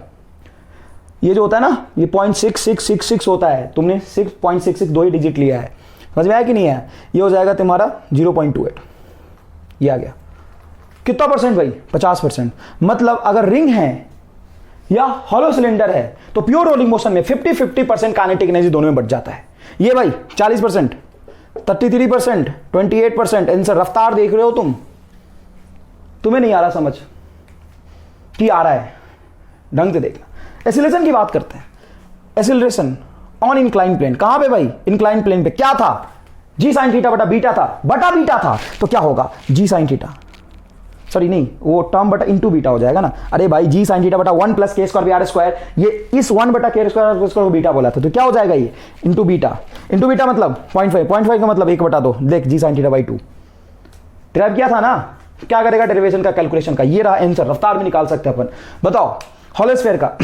ये जो होता है ना, ये 0.6666 होता है, तुमने 6.66 दो ही डिजिट लिया है, समझ में आया कि नहीं आया? ये हो जाएगा तुम्हारा 0.28, ये आ गया। कितना परसेंट भाई? 50%। मतलब अगर रिंग है या हॉलो सिलेंडर है तो प्योर रोलिंग मोशन में 50-50% काइनेटिक एनर्जी दोनों में बढ़ जाता है। ये भाई 40%, 33%, 28%। इनसे रफ्तार देख रहे हो तुम्हें नहीं आ रहा समझ कि आ रहा है? ढंग से देखना। एक्सीलरेशन की बात करते हैं। एक्सीलरेशन ऑन इंक्लाइन प्लेन, कहां पे भाई? इंक्लाइन प्लेन पे क्या था? जी साइन थीटा बटा बीटा था, तो क्या होगा? जी साइन थीटा, सॉरी नहीं, वो टर्म बटा इंटू बीटा हो जाएगा ना। अरे भाई जी साइन थीटा बटा 1 plus K square by R square, ये इस 1 बटा के स्क्वायर को बीटा बोला था, तो क्या हो जाएगा ये? इंटू बीटा मतलब 0.5 का मतलब 1/2। देख जी साइन थीटा बाई 2 डिराइव किया था ना। क्या करेगा डेरिवेशन का, कैलकुलेशन का? ये रहा आंसर। रफ्तार भी निकाल सकते हैं अपन। बताओ हॉलोस्फीयर का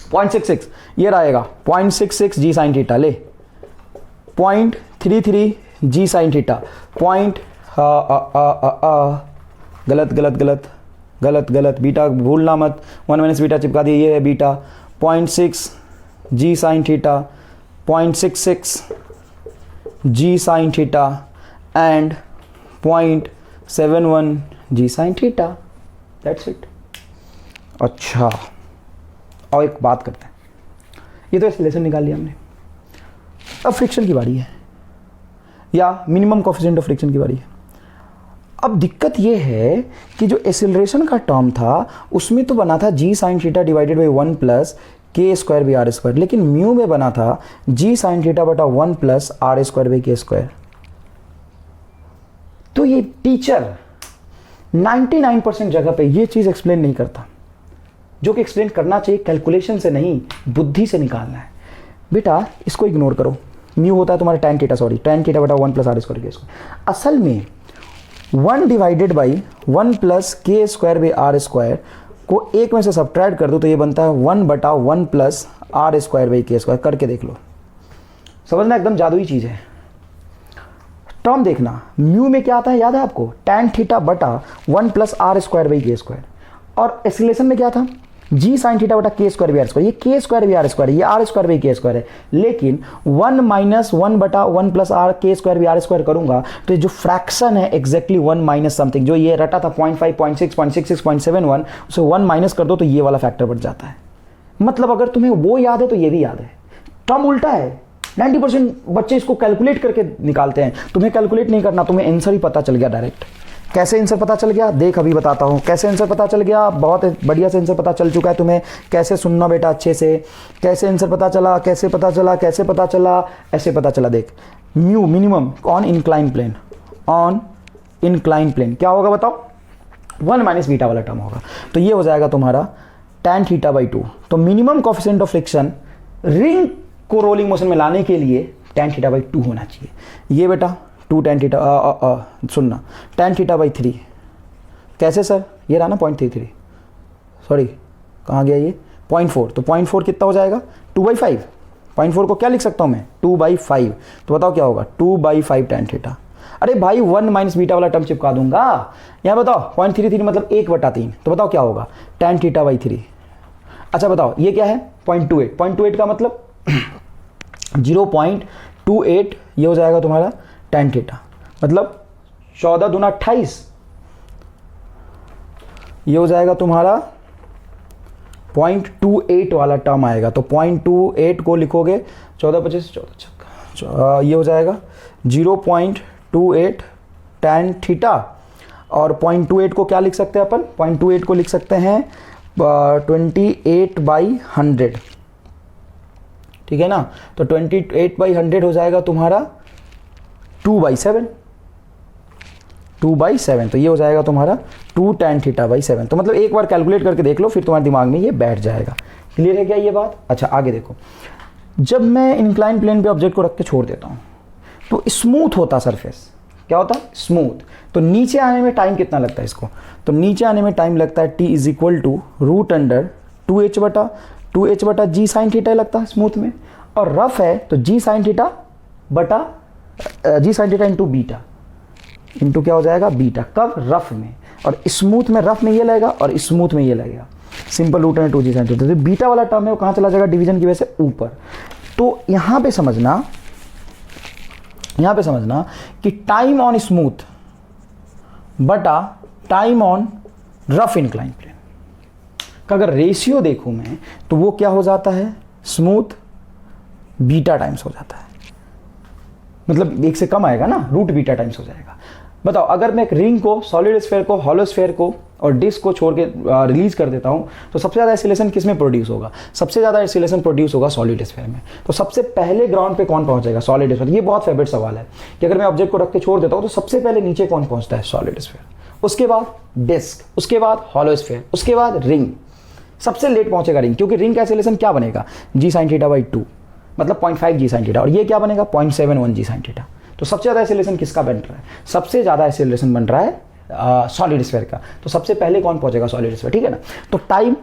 0.66, ये रहेगा 0.66 जी साइन थीटा। ले 0.33 जी साइन थीटा, गलत बीटा भूलना मत, 1 माइनस बीटा चिपका दिया, ये है beta. 0.6 g sine theta, 0.66 g sine theta and 0.71 g sine theta. That's it. अच्छा, और एक बात करते हैं, ये तो एक्सीलरेशन निकाल लिया हमने। अब फ्रिक्शन की बारी है, या मिनिमम कोएफिशिएंट ऑफ फ्रिक्शन की बारी है। अब दिक्कत ये है कि जो एक्सीलरेशन का टर्म था उसमें तो बना था G sine theta divided by 1 plus K square by R square, लेकिन म्यू में बना था जी साइन थीटा बटा 1 plus R square by K square. तो ये टीचर 99% जगह पे ये चीज एक्सप्लेन नहीं करता, जो कि एक्सप्लेन करना चाहिए कैलकुलेशन से नहीं, बुद्धि से निकालना है। बेटा इसको इग्नोर करो। म्यू होता है तुम्हारा tan थीटा बटा 1 प्लस आर स्क्वायर के स्क्वायर। असल में 1 divided by 1 plus K square by R square को एक में से सब्ट्रैक्ट कर दो तो ये बनता है 1 बटा 1 plus R square by K square. करके देख लो, समझना, एकदम जादुई चीज़ है। टर्म देखना, म्यू में क्या आता है याद है आपको? tan थीटा बटा 1 plus R square by K square. और एक्सीलरेशन में क्या था? जी साइन थीटा बटा के स्क्वायर बी आर स्क्वायर। ये के स्क्वायर बी आर स्क्वायर है, ये are square by K square है। लेकिन 1 माइनस 1 बटा 1 प्लस आर के स्क्वायर बी आर स्क्वायर करूंगा तो ये जो फ्रैक्शन है एग्जैक्टली 1 माइनस समथिंग, जो ये रटा था 0.5, 0.6, 0.66, 0.71, उसे 1 माइनस कर दो तो ये वाला फैक्टर बढ़ जाता है। मतलब अगर तुम्हें वो याद है तो ये भी याद है। टर्म उल्टा है। 90% बच्चे इसको कैलकुलेट करके निकालते हैं, तुम्हें कैलकुलेट नहीं करना, तुम्हें आंसर ही पता चल गया डायरेक्ट। कैसे आंसर पता चल गया देख, अभी बताता हूँ कैसे आंसर पता चल गया। बहुत बढ़िया से आंसर पता चल चुका है तुम्हें। कैसे सुनना बेटा अच्छे से, कैसे आंसर पता चला, कैसे पता चला, कैसे पता चला, ऐसे पता चला। देख, mu minimum on incline plane, on incline plane क्या होगा बताओ? 1 माइनस बीटा वाला टर्म होगा। तो ये हो जाएगा तुम्हारा tan थीटा बाई 2। तो minimum coefficient of friction ring को रोलिंग मोशन में लाने के लिए tan थीटा बाई 2 होना चाहिए। ये बेटा 2 tan थीटा, सुनना, tan थीटा बाई 3। कैसे सर? ये रहा ना 0.33, सॉरी कहाँ गया ये? 0.4। तो 0.4 कितना हो जाएगा? 2/5। 0.4 को क्या लिख सकता हूँ मैं? 2/5। तो बताओ क्या होगा? 2/5 tan थीटा। अरे भाई 1 माइनस बीटा वाला टर्म चिपका दूंगा। यहाँ बताओ 0.33 मतलब 1/3। तो बताओ क्या होगा? tan theta by 3। अच्छा बताओ ये क्या है? 0.28। 0.28 का मतलब 0.28, ये हो जाएगा तुम्हारा tan थीटा, मतलब 14 दूना 28। ये हो जाएगा तुम्हारा 0.28 वाला टर्म आएगा। तो 0.28 को लिखोगे 14 25 14 छक्का, ये हो जाएगा 0.28 tan थीटा। और 0.28 को क्या लिख सकते हैं अपन? 0.28 को लिख सकते हैं 28/100, ठीक है ना? तो 28/100 हो जाएगा तुम्हारा 2/7। 2/7, तो ये हो जाएगा तुम्हारा 2 tan थीटा बाई 7। तो मतलब एक बार कैलकुलेट करके देख लो, फिर तुम्हारे दिमाग में ये बैठ जाएगा। क्लियर है क्या ये बात? अच्छा आगे देखो, जब मैं इंक्लाइन प्लेन पे ऑब्जेक्ट को रख के छोड़ देता हूँ तो स्मूथ होता सरफेस। क्या होता है? स्मूथ। तो नीचे आने में टाइम कितना लगता है इसको? तो नीचे आने में टाइम लगता है t is equal to √2h बटा जी साइन थीटा लगता है स्मूथ में। और रफ है तो जी sine theta into beta, into क्या हो जाएगा? बीटा। कब? रफ में। और स्मूथ में, रफ में ये लगेगा और स्मूथ में ये लगेगा। सिंपल √2 जी साइन थीटा। तो बीटा वाला टर्म है वो कहाँ चला जाएगा? डिवीजन की वजह से ऊपर। तो यहाँ पे समझना यहां पे समझना कि टाइम ऑन स्मूथ बटा time on rough incline plane का अगर रेशियो देखूं मैं तो वो क्या हो जाता है, स्मूथ बीटा टाइम्स हो जाता है, मतलब एक से कम आएगा ना, रूट बीटा टाइम्स हो जाएगा। बताओ अगर मैं एक रिंग को, सॉलिड स्फीयर को, हॉलो स्फीयर को और डिस्क को छोड़ के रिलीज कर देता हूं तो सबसे ज़्यादा एक्सीलरेशन किस में प्रोड्यूस होगा, सबसे ज़्यादा एक्सीलरेशन प्रोड्यूस होगा सॉलिड स्फीयर में। तो सबसे पहले ग्राउंड पे कौन पहुंचेगा, सॉलिड स्फीयर। ये बहुत फेवरेट सवाल है कि अगर मैं ऑब्जेक्ट को रख के छोड़ देता हूं तो सबसे पहले नीचे कौन पहुंचता है, सॉलिड स्फीयर, उसके बाद डिस्क, उसके बाद हॉलो स्फीयर, उसके बाद रिंग। सबसे लेट पहुंचेगा रिंग, क्योंकि रिंग का एक्सीलरेशन क्या बनेगा, जी साइन थीटा बाई 2, मतलब 0.5 जी साइन थीटा, और ये क्या बनेगा 0.71 जी साइन थीटा। तो सबसे ज़्यादा एक्सीलरेशन किसका बन रहा है, सबसे ज़्यादा एक्सीलरेशन बन रहा है सॉलिड स्फीयर का। तो सबसे पहले कौन पहुंचेगा, सॉलिड स्फीयर, ठीक है ना। तो time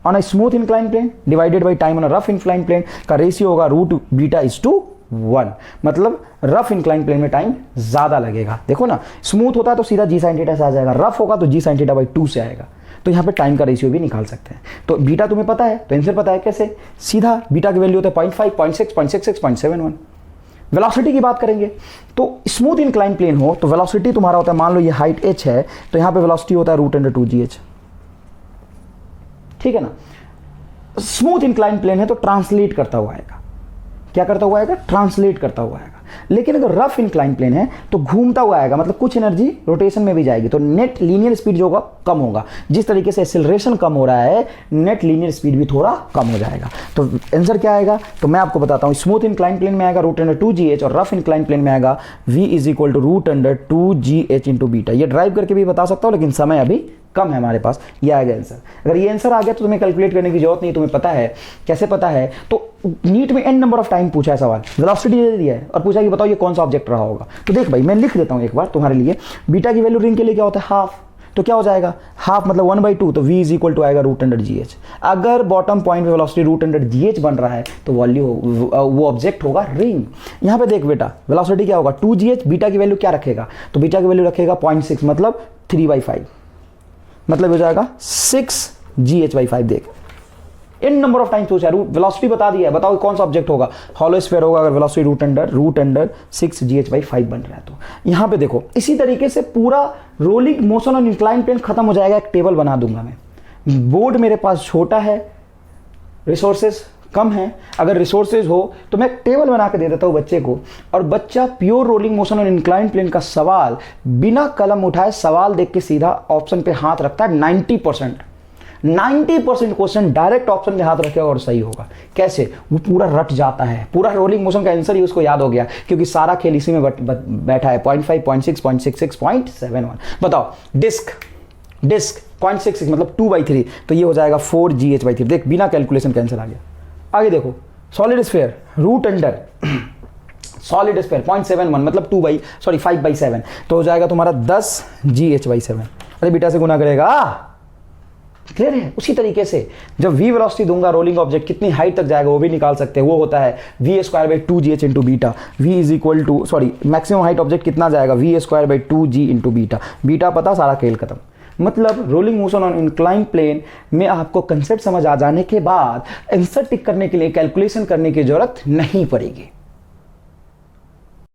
on a smooth incline plane divided by time on a rough incline plane का रेशियो होगा रूट बीटा इज टू 1, मतलब रफ इंक्लाइन प्लेन में टाइम ज़्यादा लगेगा। देखो ना, स्मूथ होता है तो सीधा जी साइन थीटा से आ जाएगा, रफ होगा तो जी साइन थीटा बाई 2 से आएगा। तो यहाँ पे टाइम का रेशियो भी निकाल सकते हैं। तो बीटा तुम्हें पता है तो आंसर पता है, कैसे, सीधा बीटा की वैल्यू होता है 0.5, 0.6, 0.66, 0.71। वेलोसिटी की बात करेंगे तो स्मूथ इंक्लाइन प्लेन हो तो वेलोसिटी तुम्हारा होता है, मान लो ये हाइट h है तो यहाँ पे वेलोसिटी होता है √2gh, ठीक है ना। स्मूथ इंक्लाइन प्लेन है तो ट्रांसलेट करता हुआ आएगा, क्या करता हुआ आएगा, ट्रांसलेट करता हुआ आएगा। लेकिन अगर रफ इंक्लाइन प्लेन है तो घूमता हुआ आएगा, मतलब कुछ एनर्जी रोटेशन में भी जाएगी, तो नेट लीनियर स्पीड जो होगा कम होगा। जिस तरीके से एक्सेलरेशन कम हो रहा है नेट लीनियर स्पीड भी थोड़ा कम हो जाएगा। तो आंसर क्या आएगा, तो मैं आपको बताता हूं, स्मूथ इंक्लाइन प्लेन में आएगा √2gh और रफ इंक्लाइन प्लेन में आएगा v is equal to √2gh into beta. ये ड्राइव करके भी बता सकता हूं लेकिन समय अभी कम है हमारे पास, ये आएगा आंसर। अगर ये आंसर आ गया तो तुम्हें कैलकुलेट करने की जरूरत नहीं, तुम्हें पता है। कैसे पता है, तो नीट में n नंबर ऑफ टाइम पूछा है सवाल, वेलोसिटी दे दिया है और पूछा कि बताओ ये कौन सा ऑब्जेक्ट रहा होगा। तो देख भाई मैं लिख देता हूं एक बार तुम्हारे लिए, बीटा की वैल्यू रिंग के लिए क्या होता है, हाफ, तो क्या हो जाएगा हाफ मतलब 1/2, तो v इज इक्वल टू आएगा √100gh। अगर बॉटम पॉइंट पे वेलोसिटी √100gh बन रहा है तो वो ऑब्जेक्ट होगा रिंग। यहाँ पे देख बेटा वेलोसिटी क्या होगा 2gh, बीटा की वैल्यू क्या रखेगा, तो बीटा की वैल्यू रखेगा 0.6 मतलब 3/5, मतलब हो जाएगा 6gh/5। देख इन नंबर ऑफ टाइम्स पूछा है, वेलोसिटी बता दिया है, बताओ कौन सा ऑब्जेक्ट होगा, हॉलो स्फीयर होगा अगर वेलोसिटी √6gh/5 बन रहा है। तो यहाँ पे देखो इसी तरीके से पूरा रोलिंग मोशन और इंक्लाइन प्लेन खत्म हो जाएगा। एक टेबल बना दूंगा मैं, बोर्ड मेरे पास छोटा है, रिसोर्सेज कम है, अगर रिसोर्सेज हो तो मैं टेबल बना के दे देता हूँ बच्चे को, और बच्चा प्योर रोलिंग मोशन और इंक्लाइन प्लेन का सवाल बिना कलम उठाए सवाल देख के सीधा ऑप्शन पे हाथ रखता है। 90% क्वेश्चन डायरेक्ट ऑप्शन में हाथ रखेगा और सही होगा। कैसे, वो पूरा रट जाता है, पूरा रोलिंग मोशन का आंसर ही उसको याद हो गया, क्योंकि सारा खेल इसी में बैठा है। 0.5, 0.6, 0.66, 0.71। बताओ डिस्क 0.66 मतलब 2/3, तो ये हो जाएगा 4gh/3। देख बिना कैलकुलेशन का आंसर आ गया। आगे देखो सॉलिड स्फीयर सॉलिड स्फीयर 0.71 मतलब 5/7, तो हो जाएगा तुम्हारा 10gh/7। अरे बीटा से गुना करेगा, क्लियर है। उसी तरीके से जब v वेलोसिटी दूंगा रोलिंग ऑब्जेक्ट कितनी हाइट तक जाएगा वो भी निकाल सकते हैं। वो होता है v² into beta, v is equal to maximum height object कितना जाएगा v² इंटू बीटा। बीटा पता, सारा खेल खत्म। मतलब rolling motion on incline plane में आपको कंसेप्ट समझ आ जाने के बाद आंसर टिक करने के लिए कैलकुलेशन करने की जरूरत नहीं पड़ेगी।